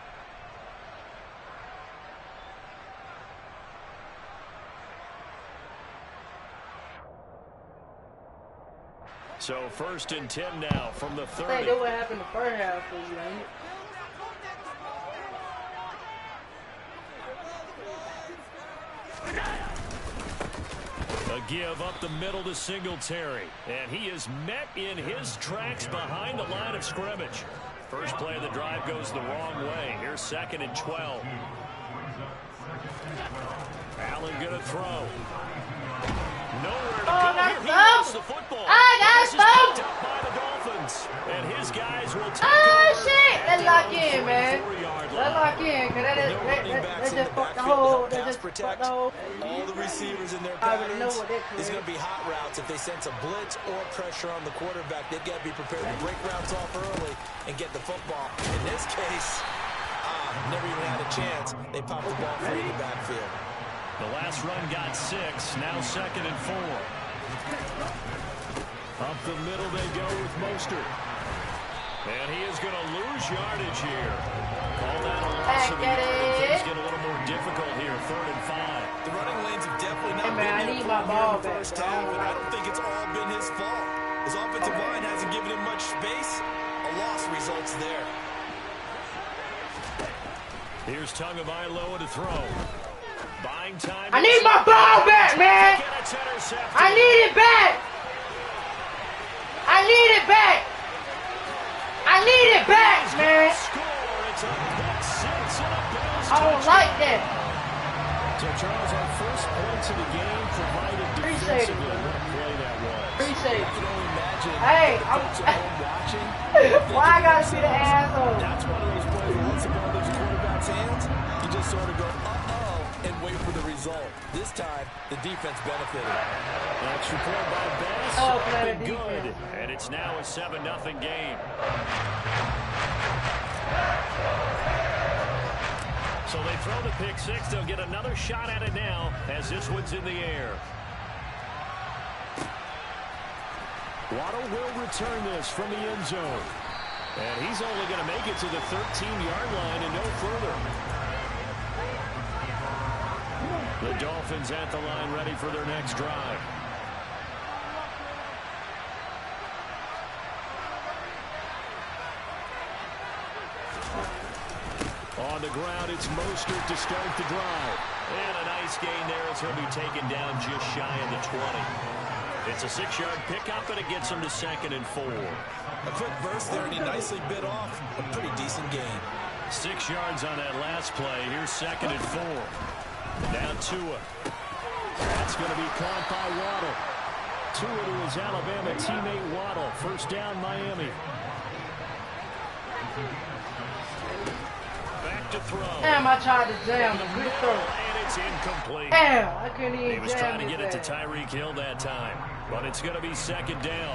So 1st and 10 now from the 30. I think what happened the first half for you, ain't it? A give up the middle to Singletary. And he is met in his tracks behind the line of scrimmage. First play of the drive goes the wrong way. Here's 2nd and 12. Allen gonna throw. Nowhere to go. Here he lost the football. This is picked up by the Dolphins. And his guys will take over. Shit! Let's lock in, man. Let's lock in, because that just fucked the whole. That just fucked the whole. All the receivers in their patterns. These are going to be hot routes. If they sense a blitz or pressure on the quarterback, they've got to be prepared to break routes off early and get the football. In this case, never even had a chance. They popped the ball free in the backfield. The last run got 6. Now 2nd and 4. Up the middle they go with Mostert. And he is going to lose yardage here. Call that a loss of the yard. Things get a little more difficult here. 3rd and 5. The running lanes have definitely not been there for him in the first half, and I don't think it's all been his fault. His offensive line hasn't given him much space. A loss results there. Here's Tagovailoa to throw. Buying time. I need my ball back, man. I need it back. I need it back. I need it back, man. I don't like that. So, Charles, our first points of the game provided defensively. What a play that was. Appreciate I can only imagine. Hey, I'm watching. why I gotta be the asshole? That's one of those plays that once the ball leaves the quarterback's hands, you just sort of go, and wait for the result. This time, the defense benefited. Extra point by Bass. Oh, good. And it's now a 7-0 game. So they throw the pick 6. They'll get another shot at it now as this one's in the air. Waddle will return this from the end zone. And he's only going to make it to the 13-yard line and no further. The Dolphins at the line ready for their next drive. On the ground, it's Mostert to start the drive. And a nice gain there as he'll be taken down just shy of the 20. It's a 6-yard pickup, and it gets him to 2nd and 4. A quick burst there, and he nicely bit off a pretty decent gain. 6 yards on that last play. Here's 2nd and 4. Now Tua. That's going to be caught by Waddle. Tua to his Alabama teammate Waddle. First down, Miami. Back to throw. Damn, I tried to jam the good throw. And it's incomplete. Damn, I couldn't even He was trying to get it to Tyreek Hill that time. But it's going to be 2nd down.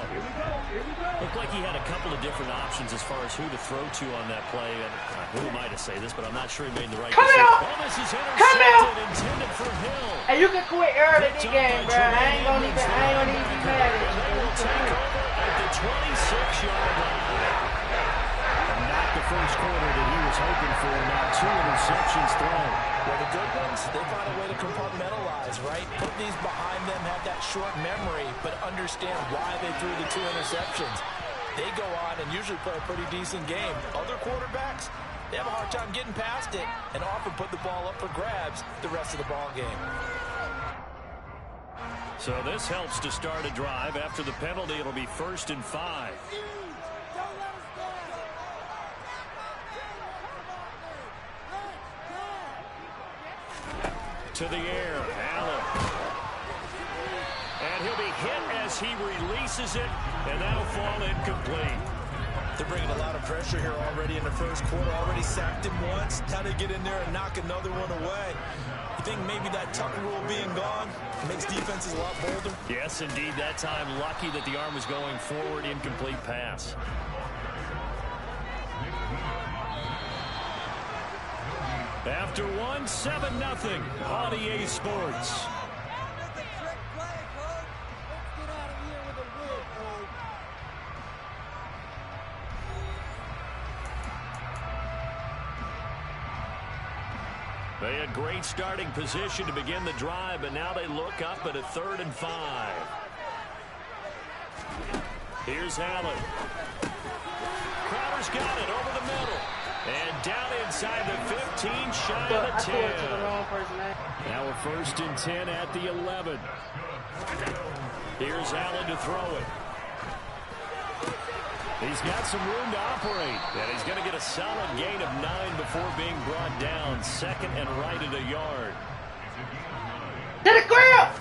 Looked like he had a couple of different options as far as who to throw to on that play. And who am I to say this, but I'm not sure he made the right decision. Come here! Intended for Hill. Hey, you can quit early this game, bro. I ain't gonna even be mad at you. And they will take over at the 26-yard line. Not the first quarter that he was hoping for. Now 2 interceptions thrown. Well, the good ones, they find a way to compartmentalize, right? Put these behind them, have that short memory, but understand why they threw the 2 interceptions. They go on and usually play a pretty decent game. Other quarterbacks, they have a hard time getting past it and often put the ball up for grabs the rest of the ball game. So this helps to start a drive. After the penalty, it'll be 1st and 5. to the air. Allen. And he'll be hit as he releases it, and that'll fall incomplete. They're bringing a lot of pressure here already in the first quarter. Already sacked him once. Now they get in there and knock another one away. You think maybe that tuck rule being gone makes defenses a lot bolder? Yes, indeed. That time, lucky that the arm was going forward. Incomplete pass. After one, 7-0 on EA Sports. They had great starting position to begin the drive, but now they look up at a 3rd and 5. Here's Allen. Crowder's got it over the middle. And down inside the 15, shy of the 10. Now a 1st and 10 at the 11. Here's Allen to throw it. He's got some room to operate, and he's going to get a solid gain of 9 before being brought down. 2nd and right at a yard. To the ground!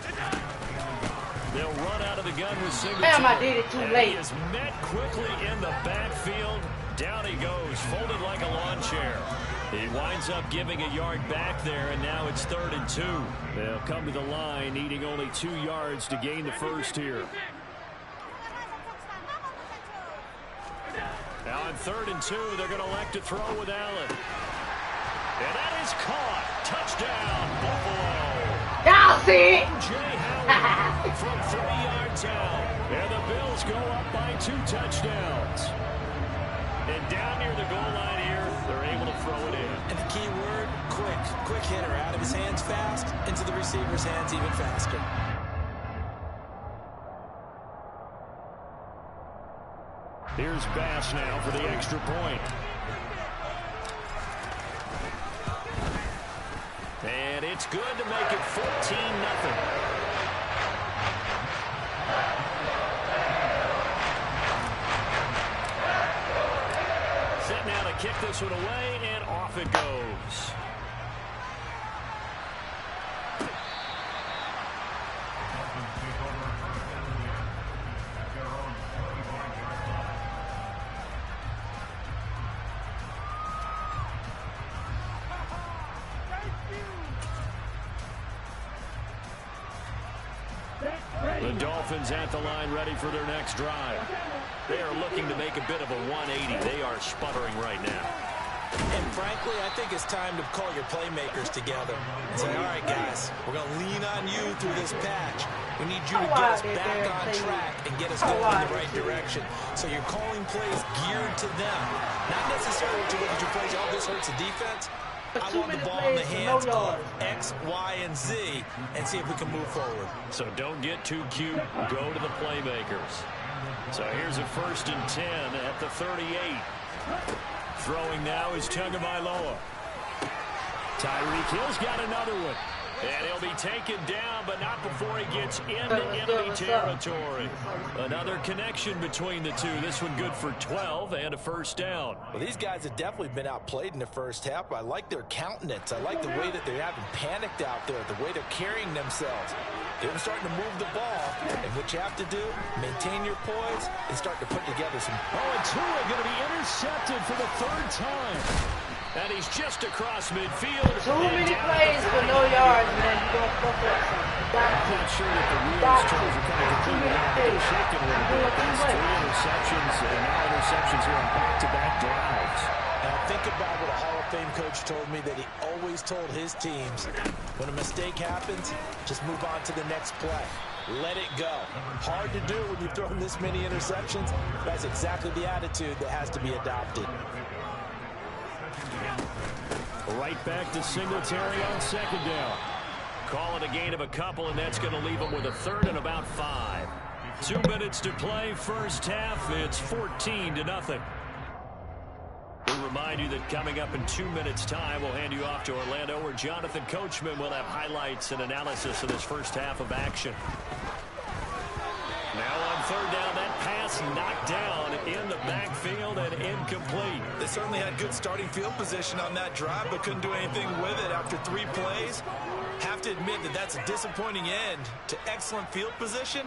They'll run out of the gun with Singletary. Damn, I did it too late. He is met quickly in the backfield. Down he goes, folded like a lawn chair. He winds up giving a yard back there, and now it's 3rd and 2. They'll come to the line, needing only 2 yards to gain the first here. Now on 3rd and 2, they're going to elect to throw with Allen. And that is caught. Touchdown, Buffalo. Y'all see it? Jay Howard from 3 yards out. And the Bills go up by 2 touchdowns. And down near the goal line here, they're able to throw it in. And the key word, quick. Quick hitter. Out of his hands fast, into the receiver's hands even faster. Here's Bass now for the extra point. And it's good to make it 14-0. Set now to kick this one away, and off it goes. The Dolphins at the line, ready for their next drive. They are looking to make a bit of a 180. They are sputtering right now. And frankly, I think it's time to call your playmakers together and say, all right, guys, we're going to lean on you through this patch. We need you to get us back on track and get us going in the right direction. So you're calling plays geared to them, not necessarily to look at your plays. Oh, this hurts the defense. I want the ball in the hands of X, Y, and Z and see if we can move forward. So don't get too cute. Go to the playmakers. So here's a 1st and 10 at the 38. Throwing now is Tagovailoa. Tyreek Hill's got another one. And he'll be taken down, but not before he gets into enemy territory. Another connection between the two. This one good for 12 and a 1st down. Well, these guys have definitely been outplayed in the first half. I like their countenance. I like the way that they haven't panicked out there, the way they're carrying themselves. They're starting to move the ball. And what you have to do, maintain your poise and start to put together some... Oh, and Tua going to be intercepted for the 3rd time. And he's just across midfield. Too many plays for no yards, man. You're going to fuck up something. I'm not sure that the wheels toes are kind of completely out. They're shaking a little bit. That's 3 interceptions and now interceptions here on back-to-back drives. Now think about what a Hall of Fame coach told me that he always told his teams, when a mistake happens, just move on to the next play. Let it go. Hard to do when you've thrown this many interceptions. That's exactly the attitude that has to be adopted. Right back to Singletary on 2nd down. Call it a gain of a couple, and that's going to leave them with a 3rd and about 5. 2 minutes to play, first half. It's 14-0. We'll remind you that coming up in 2 minutes' time, we'll hand you off to Orlando, where Jonathan Coachman will have highlights and analysis of this first half of action. Now on 3rd down, that pass knocked down in the backfield and incomplete. They certainly had good starting field position on that drive, but couldn't do anything with it after 3 plays. Have to admit that that's a disappointing end to excellent field position.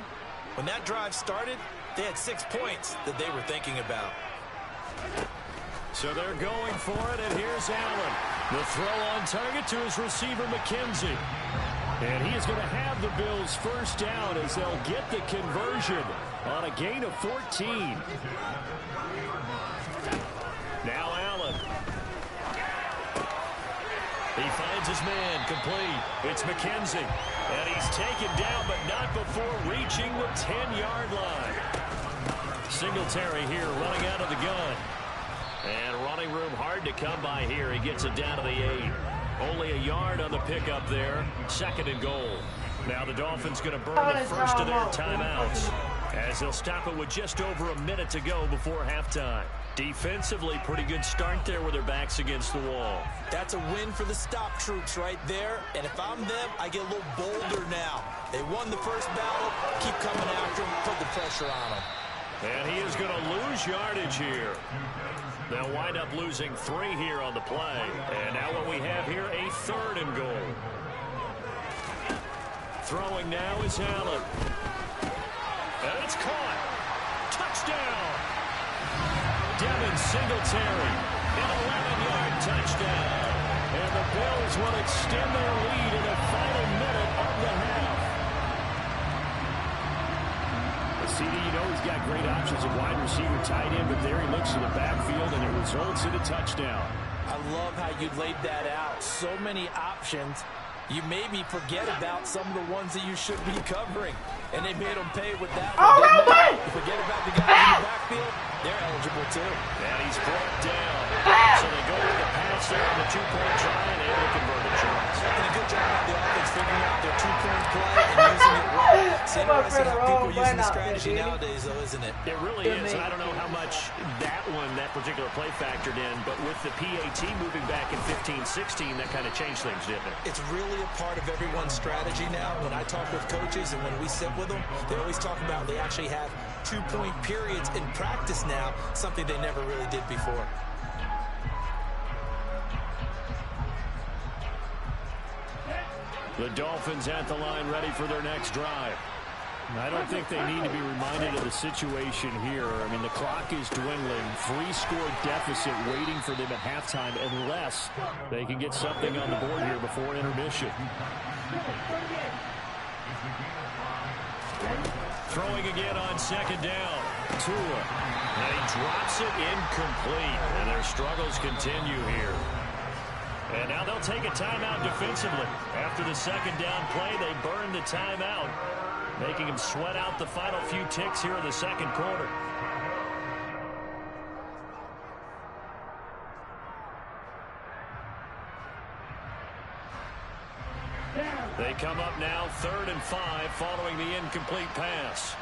When that drive started, they had 6 points that they were thinking about. So they're going for it, and here's Allen. The throw on target to his receiver, McKenzie. And he is going to have the Bills first down as they'll get the conversion on a gain of 14. Now Allen. He finds his man, complete. It's McKenzie. And he's taken down, but not before reaching the 10-yard line. Singletary here running out of the gun. And running room hard to come by here. He gets it down to the 8. Only a yard on the pickup there. 2nd and goal. Now the Dolphins going to burn the first of their timeouts as they'll stop it with just over a minute to go before halftime. Defensively, pretty good start there with their backs against the wall. That's a win for the stop troops right there. And if I'm them, I get a little bolder now. They won the first battle. Keep coming after them. Put the pressure on them. And he is going to lose yardage here. They'll wind up losing 3 here on the play. And now what we have here, a 3rd and goal. Throwing now is Allen. And it's caught. Touchdown. Devin Singletary. An 11-yard touchdown. And the Bills will extend their lead in the final minute of the half. CD, you know he's got great options at wide receiver, tight end, but there he looks to the backfield, and it results in a touchdown. I love how you laid that out. So many options. You maybe forget about some of the ones that you should be covering. And they made them pay with that one, didn't they? You forget about the guys in the backfield, they're eligible too. And he's brought down. So they go with the pass there on the 2-point try and able to convert it, Charles. And a good job by the offense figuring out their 2-point play and using it well. It's interesting how people using the strategy nowadays, though, isn't it? It really is. And I don't know how much that particular play factored in, but with the PAT moving back in 15-16, that kind of changed things, didn't it? It's really a part of everyone's strategy now. When I talk with coaches and when we sit with them, they always talk about they actually have 2-point periods in practice now, something they never really did before. The Dolphins at the line ready for their next drive. I don't think they need to be reminded of the situation here. I mean, the clock is dwindling. 3-score deficit waiting for them at halftime unless they can get something on the board here before intermission. Throwing again on 2nd down. Tua. And he drops it incomplete. And their struggles continue here. And now they'll take a timeout defensively. After the 2nd down play, they burn the timeout, making him sweat out the final few ticks here in the 2nd quarter. They come up now 3rd and 5 following the incomplete pass.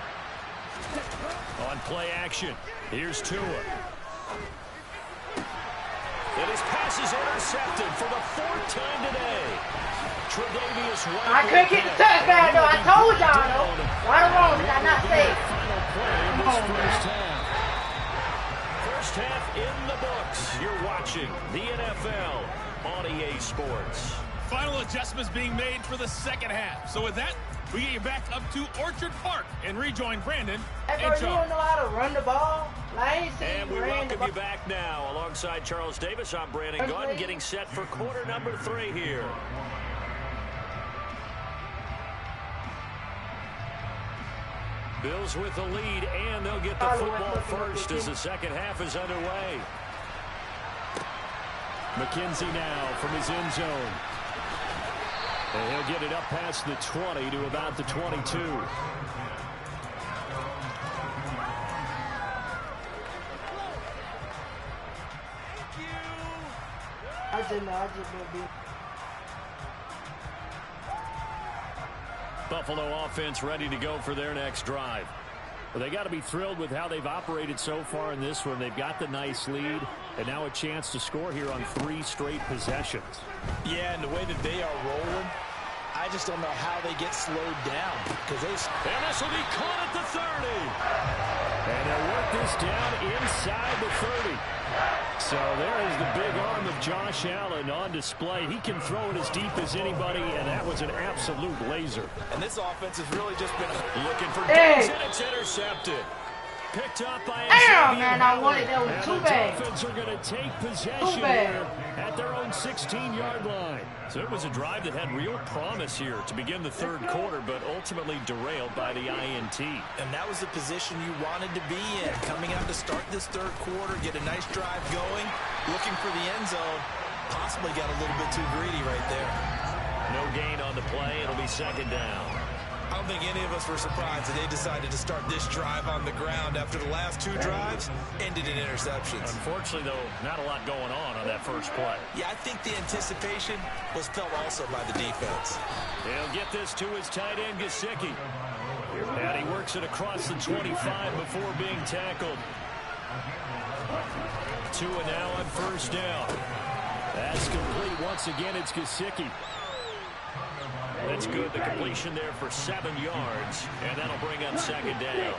On play action, here's Tua. And his pass is intercepted for the 4th time today. Tre'Davious White. I couldn't get the touchdown, though. I told y'all, though. Right or wrong, did I not say it? Final play in this first half. First half in the books. You're watching the NFL on EA Sports. Final adjustments being made for the 2nd half. So with that, we get you back up to Orchard Park and rejoin Brandon and Charles. You Charles. don't know how to run the ball? And we welcome you back now. Alongside Charles Davis, I'm Brandon Gunn, getting set for quarter number 3 here. Bills with the lead, and they'll get the football first as the 2nd half is underway. McKenzie now from his end zone. And he'll get it up past the 20 to about the 22. I just will be. Buffalo offense ready to go for their next drive. Well, they got to be thrilled with how they've operated so far in this one. They've got the nice lead, and now a chance to score here on 3 straight possessions. Yeah, and the way that they are rolling, I just don't know how they get slowed down. And this will be caught at the 30. And They'll work this down inside the 30. So there is the big arm of Josh Allen on display. He can throw it as deep as anybody, and that was an absolute laser. And this offense has really just been looking for Diggs, and it's intercepted. Picked up by damn, man, I wanted that one too bad. The Dolphins are going to take possession here at their own 16-yard line. So it was a drive that had real promise here to begin the third quarter, but ultimately derailed by the INT. And that was the position you wanted to be in. Coming out to start this third quarter, get a nice drive going, looking for the end zone. Possibly got a little bit too greedy right there. No gain on the play. It'll be second down. I don't think any of us were surprised that they decided to start this drive on the ground after the last two drives ended in interceptions. Unfortunately, though, not a lot going on that first play. Yeah, I think the anticipation was felt also by the defense. He'll get this to his tight end, Gesicki. And he works it across the 25 before being tackled. Tua now on first down. That's complete once again. It's Gesicki. That's good. The completion there for 7 yards, and that'll bring up second down.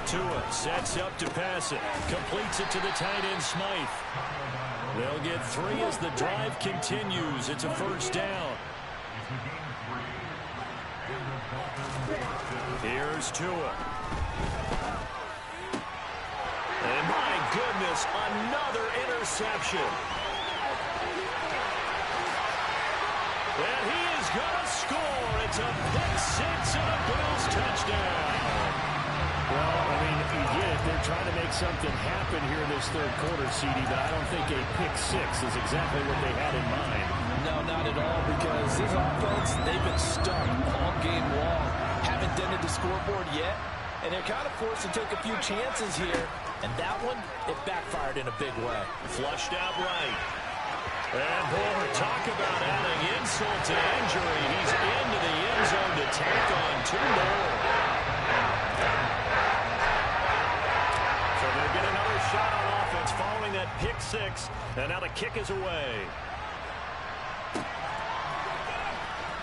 Tua sets up to pass it. Completes it to the tight end, Smythe. They'll get 3 as the drive continues. It's a first down. Here's Tua. And my goodness, another interception. And he is going to score. It's a pick-6 and a Bills touchdown. Well, I mean, you get it. They're trying to make something happen here in this third quarter, CD, but I don't think a pick-6 is exactly what they had in mind. No, not at all, because this offense, they've been stuck all game long. Haven't dented the scoreboard yet, and they're kind of forced to take a few chances here. And that one, it backfired in a big way. Flushed out right. And boy, talk about adding insult to injury. He's into the end zone to take on 2 more. So they get another shot on offense following that pick-6. And now the kick is away.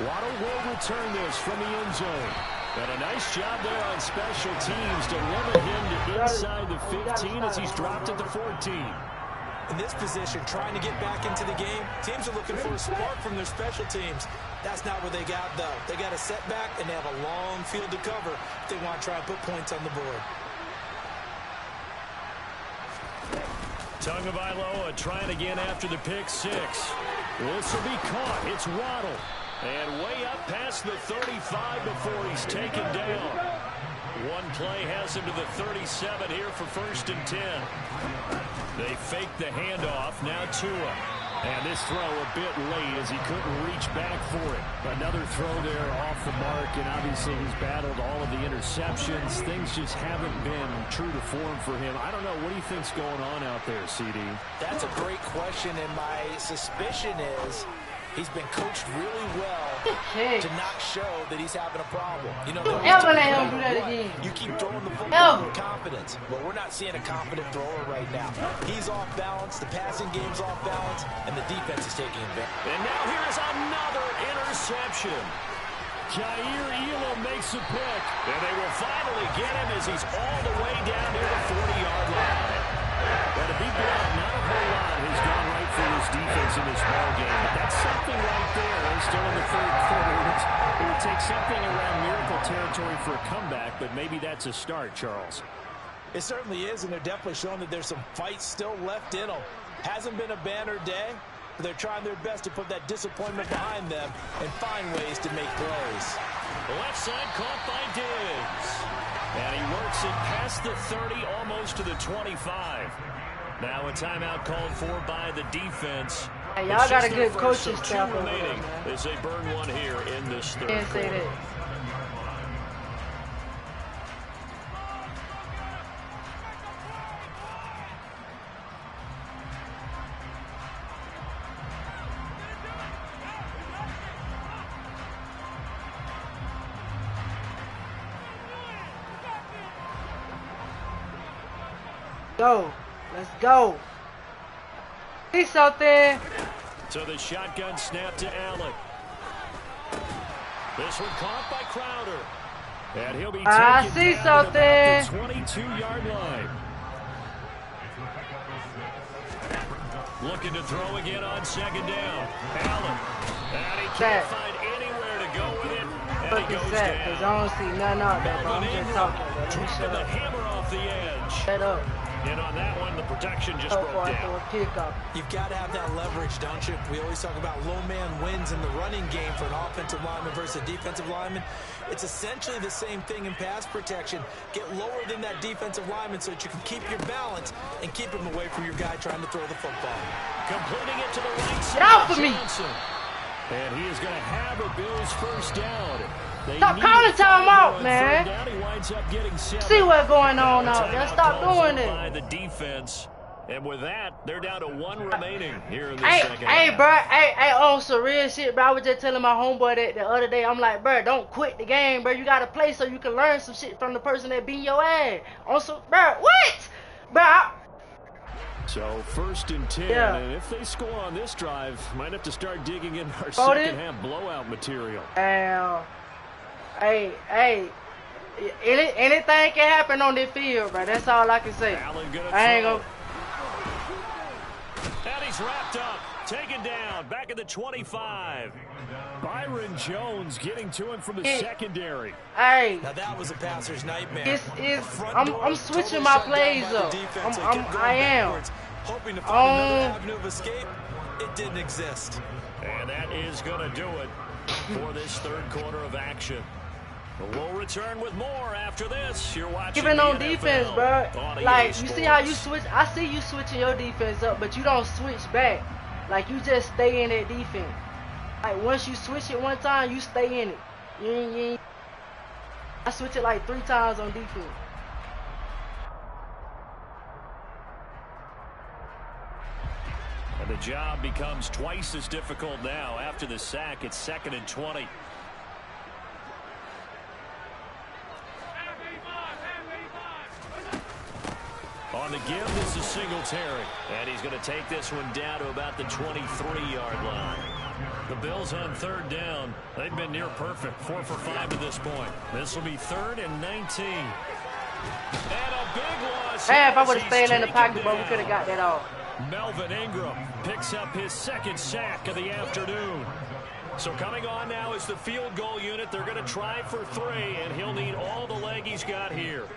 Waddle will return this from the end zone. And a nice job there on special teams to limit him to inside the 15 as he's dropped at the 14. In this position, trying to get back into the game, teams are looking for a spark from their special teams. That's not what they got, though. They got a setback, and they have a long field to cover if they want to try and put points on the board. Tagovailoa trying again after the pick-6. This will be caught. It's Waddle. And way up past the 35 before he's taken down. One play has him to the 37 here for 1st and 10. They fake the handoff. Now Tua. And this throw a bit late as he couldn't reach back for it. Another throw there off the mark, and obviously he's battled all of the interceptions. Things just haven't been true to form for him. I don't know. What do you think's going on out there, CD? That's a great question, and my suspicion is he's been coached really well to not show that he's having a problem. You know, ever let him do that again. You keep throwing the football with confidence, but we're not seeing a confident thrower right now. He's off balance, the passing game's off balance, and the defense is taking advantage. And now here's another interception. Jair Elam makes a pick, and they will finally get him as he's all the way down near the 40-yard line. But to be blunt, not a whole lot has gone right for this defense in this ballgame. But that's something right there. Still in the third quarter. It would take something around miracle territory for a comeback, but maybe that's a start, Charles. It certainly is, and they're definitely showing that there's some fight still left in them. Hasn't been a banner day, but they're trying their best to put that disappointment behind them and find ways to make plays. Left side caught by Diggs. And he works it past the 30, almost to the 25. Now a timeout called for by the defense. Hey, y'all got a good coaching staff over there, remaining man. as they burn one here in this third Can't say quarter. that. Go. Let's go. See something. So the shotgun snap to Allen. This one caught by Crowder. And he'll be I see something. At the 22-yard line. Looking to throw again on second down. Allen. And he can't find anywhere to go with it. And he goes down. Because I don't see nothing out there, bro. I'm just talking. Let me shut the up. hammer off the edge. Shut up. And on that one, the protection just broke down. You've got to have that leverage, don't you? We always talk about low man wins in the running game for an offensive lineman versus a defensive lineman. It's essentially the same thing in pass protection. Get lower than that defensive lineman so that you can keep your balance and keep him away from your guy trying to throw the football. Completing it to the right side. Get off of me! And he is going to have a Bills first down. Stop calling timeout, man. See what's going on out there. Stop doing it. By the defense. And with that, they're down to one remaining here in the second Hey, half. bro. Hey, on some real shit, bro. I was just telling my homeboy that the other day. I'm like, bro, don't quit the game, bro. You got to play so you can learn some shit from the person that beat your ass. On some, bro, what? Bro, So first and 10, and if they score on this drive, might have to start digging in our second half blowout material. Hey, anything can happen on this field, bro. That's all I can say. I ain't gonna. And he's wrapped up, taken down, back at the 25. Byron Jones getting to him from the secondary. Hey, now that was a passer's nightmare. I'm switching my plays up. I am. Hoping to find another avenue of escape. It didn't exist. And that is going to do it for this third quarter of action. We'll return with more after this. You're watching even on NFL defense, bro. On like, EA you Sports. see how you switch? I see you switching your defense up, but you don't switch back. Like, you just stay in that defense. Like, once you switch it one time, you stay in it. You ain't. I switch it like 3 times on defense. And the job becomes twice as difficult now. After the sack, it's 2nd and 20. On the give, this is Singletary. And he's going to take this one down to about the 23-yard line. The Bills on third down. They've been near perfect. 4 for 5 to this point. This will be 3rd and 19. And a big loss. Hey, if I would have stayed in the pocket, bro, we could have got that off. Melvin Ingram picks up his 2nd sack of the afternoon. So coming on now is the field goal unit. They're going to try for 3, and he'll need all the leg he's got here.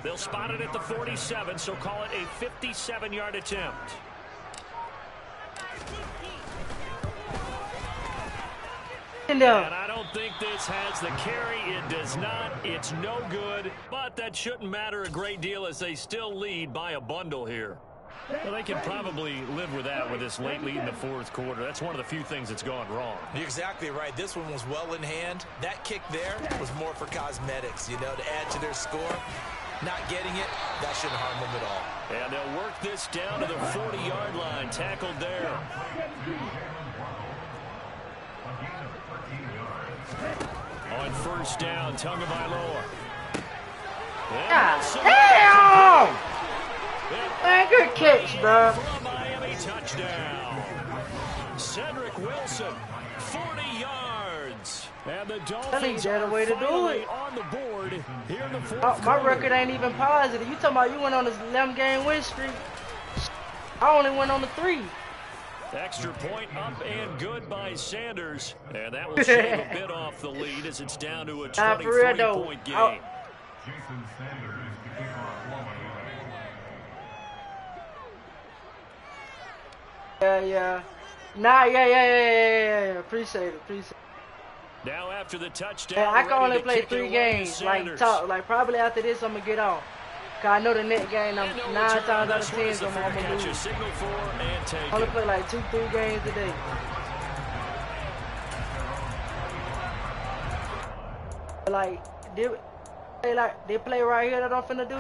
They'll spot it at the 47, so call it a 57-yard attempt. And I don't think this has the carry. It does not. It's no good. But that shouldn't matter a great deal as they still lead by a bundle here. Well, they can probably live with that with this late lead in the 4th quarter. That's one of the few things that's gone wrong. You're exactly right. This one was well in hand. That kick there was more for cosmetics, you know, to add to their score. Not getting it, that shouldn't harm them at all. And they'll work this down to the 40-yard line. Tackled there. On first down, Tagovailoa. Damn! Man, good catch, bro. Miami touchdown. Cedric Wilson, 40 yards. And the Dolphins are way to do it. On the board here in the 4th my record ain't even positive. You talking about you went on this 11-game win streak? I only went on the 3. Extra point up and good by Sanders. And that will shave a bit off the lead as it's down to a 23-point game. Yeah. Yeah. Appreciate it. Now after the touchdown, I can only play 3 games. Like probably after this, I'm gonna get off. Cause I know the next game, I'm 9 times out of 10, I'm gonna lose. I only play like 2-3 games a day. They play right here that I'm finna do.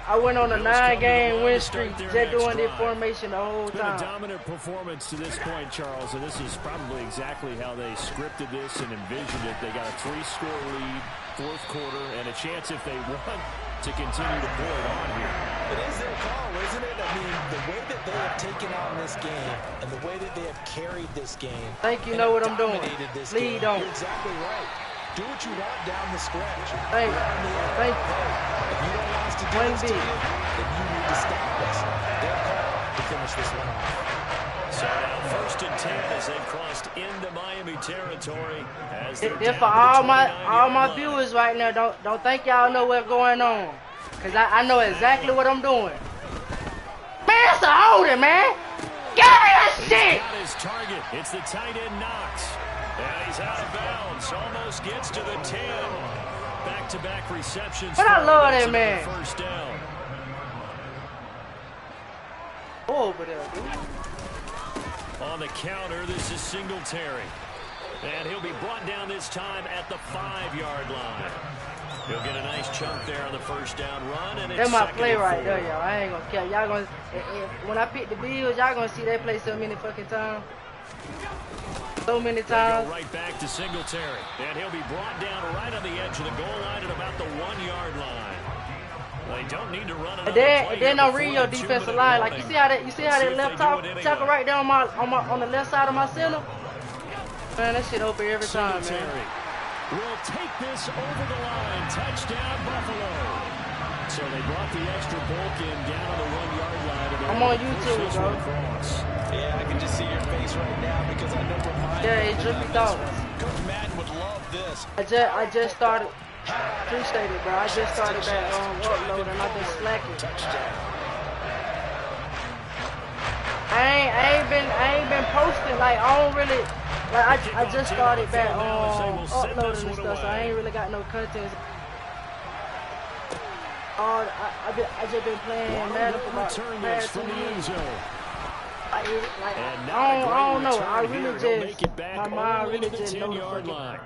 I went on a 9-game win streak just doing their formation the whole time. Been a dominant performance to this point, Charles, and this is probably exactly how they scripted this and envisioned it. They got a 3-score lead, 4th quarter, and a chance if they want to continue to pull it on here. It is their call, isn't it? I mean, the way that they have taken on this game and the way that they have carried this game. Think you know what I'm doing. Lead on. You're exactly right. Do what you want down the stretch. Thank you. Thank you. If you don't want us to do this to you, then you need to stop us. They're called to finish this one off. So now 1st and 10 as they've crossed into Miami territory. As If for all my viewers right now, don't think y'all know what's going on, cause I know exactly what I'm doing. Man, it's a holding, man. Give me that shit. He's got his target. It's the tight end Knox. And he's out of bounds. Almost gets to the 10. Back-to-back receptions. But I love that man. First down. Over there, dude. On the counter, this is Singletary. And he'll be brought down this time at the 5-yard line. He'll get a nice chunk there on the first down run. And that's my play right there, y'all. I ain't gonna care. Y'all gonna, when I pick the Bills, y'all gonna see they play so many fucking times. So many times. Go right back to Singletary. And he'll be brought down right on the edge of the goal line at about the 1-yard line. They don't need to run another play. And then don't read your defensive line. Like you see how that left tackle right there on the left side of my center? Man, that shit open every time, man. Will take this over the line. Touchdown, Buffalo. So they brought the extra bulk in down on the 1-yard line. I'm on YouTube, bro. Yeah, I can just see your face right now because I know what mine. Yeah, it drippy thoughts. Coach Madden would love this. I just started. Appreciate it, bro. I just started that upload and I've been slacking. I ain't been posting. Like I don't really. Like I just started back uploading and stuff, so I ain't really got no content. I just been playing Madden for about the past 2 years. I don't know. I really just, my mind really just know the fucking.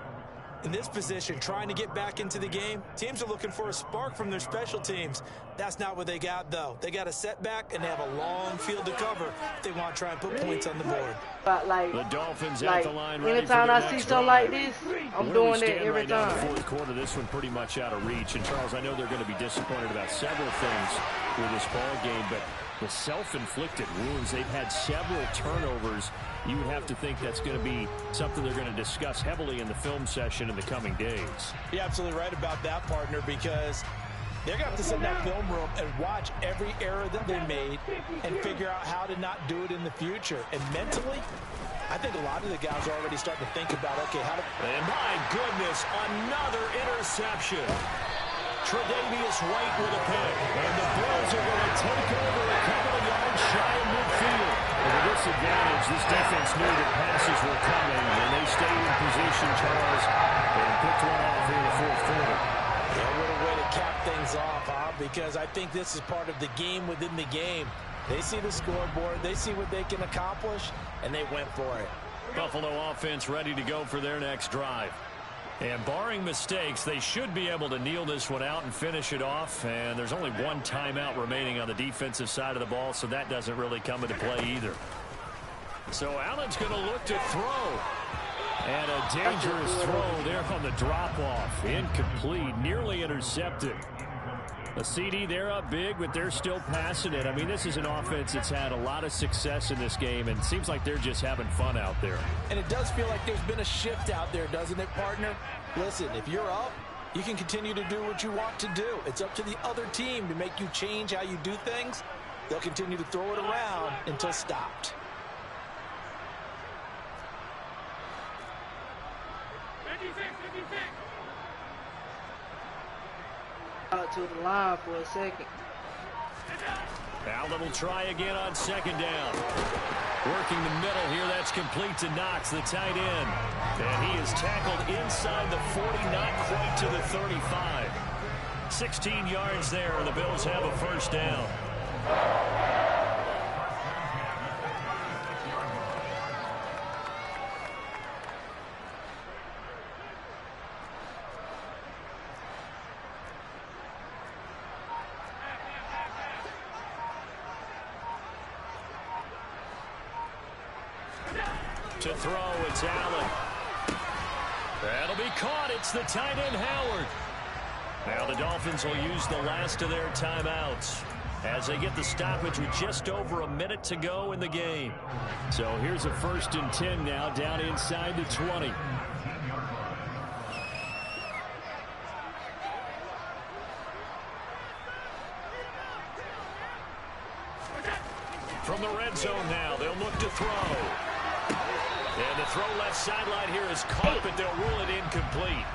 In this position, trying to get back into the game, teams are looking for a spark from their special teams. That's not what they got, though. They got a setback, and they have a long field to cover if they want to try and put points on the board. But like, the Dolphins at the line, anytime I see something like this, I'm doing it every time. In the fourth quarter, this one pretty much out of reach. And Charles, I know they're going to be disappointed about several things with this ball game, but the self-inflicted wounds, they've had several turnovers. You would have to think that's going to be something they're going to discuss heavily in the film session in the coming days. You're absolutely right about that, partner, because they're going to have to sit in that film room and watch every error that they made and figure out how to not do it in the future. And mentally, I think a lot of the guys are already starting to think about, okay, how to... And my goodness, another interception. Tre'Davious White with a pick. And the Bills are going to take over a couple of yards shy of midfield. With this advantage, this defense knew that passes were coming, and they stayed in position, Charles, and picked one off in the fourth quarter. Yeah, what a way to cap things off, huh? Because I think this is part of the game within the game. They see the scoreboard, they see what they can accomplish, and they went for it. Buffalo offense ready to go for their next drive. And barring mistakes, they should be able to kneel this one out and finish it off. And there's only one timeout remaining on the defensive side of the ball, so that doesn't really come into play either. So Allen's going to look to throw. And a dangerous throw there on the drop-off. Incomplete, nearly intercepted. A CD, they're up big, but they're still passing it. I mean, this is an offense that's had a lot of success in this game, and it seems like they're just having fun out there. And it does feel like there's been a shift out there, doesn't it, partner? Listen, if you're up, you can continue to do what you want to do. It's up to the other team to make you change how you do things. They'll continue to throw it around until stopped. 56. Out to the line for a second. Allen will try again on second down. Working the middle here, that's complete to Knox, the tight end. And he is tackled inside the 40, not quite to the 35. 16 yards there, and the Bills have a first down. To throw, it's Allen. That'll be caught. It's the tight end, Howard. Now the Dolphins will use the last of their timeouts as they get the stoppage with just over a minute to go in the game. So here's a 1st and 10 now down inside the 20. from the red zone now. They'll look to throw. And the throw left sideline here is caught, but they'll rule it incomplete.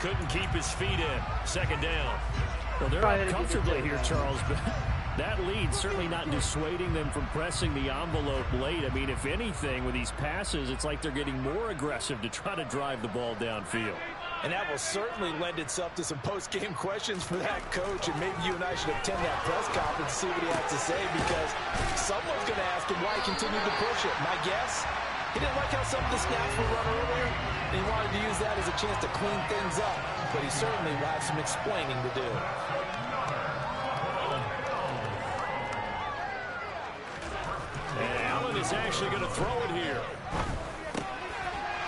Couldn't keep his feet in. Second down. Well, they're up comfortably here, Charles, but that lead certainly not dissuading them from pressing the envelope late. I mean, if anything, with these passes, it's like they're getting more aggressive to try to drive the ball downfield. And that will certainly lend itself to some post-game questions for that coach, and maybe you and I should attend that press conference to see what he has to say, because someone's going to ask him why he continued to push it. My guess, he didn't like how some of the snaps were run earlier, and he wanted to use that as a chance to clean things up, but he certainly will have some explaining to do. And Allen is actually going to throw it here.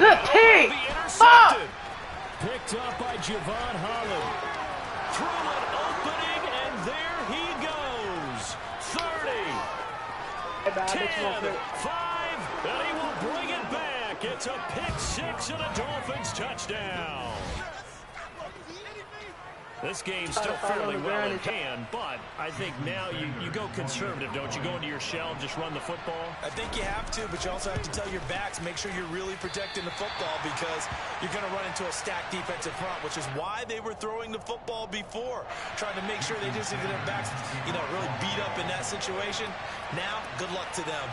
Good pick! Intercepted. Picked up by Javon Holland. Through an opening, and there he goes. 30. 10. 5. And he will bring it back. It's a pick six and a Dolphins touchdown. This game's still fairly well in hand, but I think now you go conservative, don't you? Go into your shell and just run the football? I think you have to, but you also have to tell your backs, make sure you're really protecting the football, because you're going to run into a stacked defensive front, which is why they were throwing the football before, trying to make sure they just get their backs, really beat up in that situation. Now, good luck to them.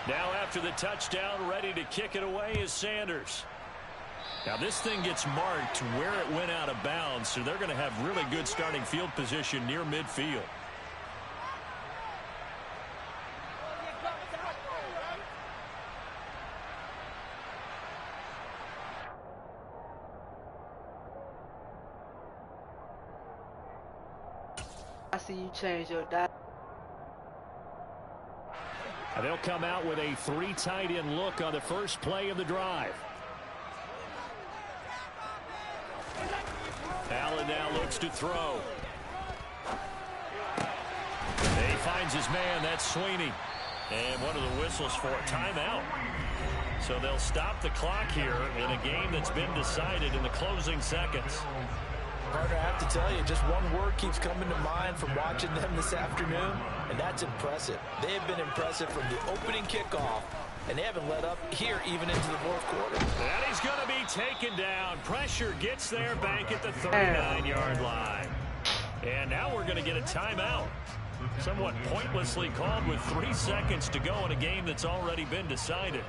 Now after the touchdown, ready to kick it away is Sanders. Now this thing gets marked where it went out of bounds, so they're going to have really good starting field position near midfield. I see you change your diet. And they'll come out with a 3 tight end look on the first play of the drive. Allen now looks to throw. He finds his man. That's Sweeney. And one of the whistles for a timeout. So they'll stop the clock here in a game that's been decided in the closing seconds. Carter, I have to tell you, just one word keeps coming to mind from watching them this afternoon, and that's impressive. They have been impressive from the opening kickoff, and they haven't let up here even into the fourth quarter. And he's going to be taken down. Pressure gets there back at the 39-yard line. And now we're going to get a timeout. Somewhat pointlessly called with 3 seconds to go in a game that's already been decided.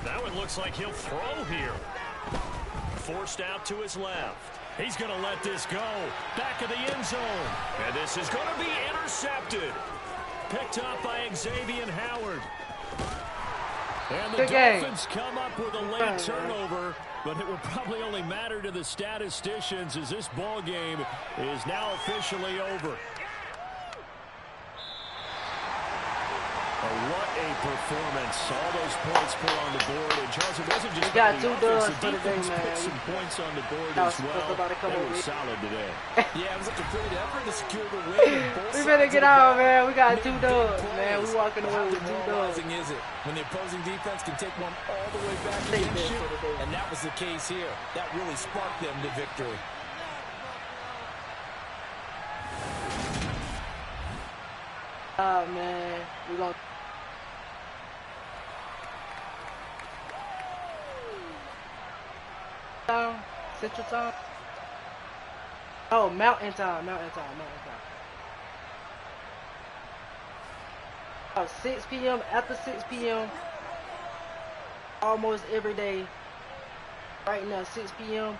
That one looks like he'll throw here. Forced out to his left. He's going to let this go. Back of the end zone. And this is going to be intercepted. Picked up by Xavier Howard. And the Dolphins come up with a late turnover, but it will probably only matter to the statisticians as this ball game is now officially over. What a performance. All those points put on the board. And Charles, it wasn't just got 2 dubs the for the day, man. Put some points on the board as well. They were solid today. Yeah, it was a complete effort to secure the win. We better get out, man. We got 2 dubs, man. We walking away with 2 dubs. Is it when the opposing defense can take one all the way back against you? And that was the case here. That really sparked them to victory. Oh, man. We're going to... Central Time? Oh, Mountain Time. Oh, 6 p.m. After 6 p.m. Almost every day. Right now, 6 p.m.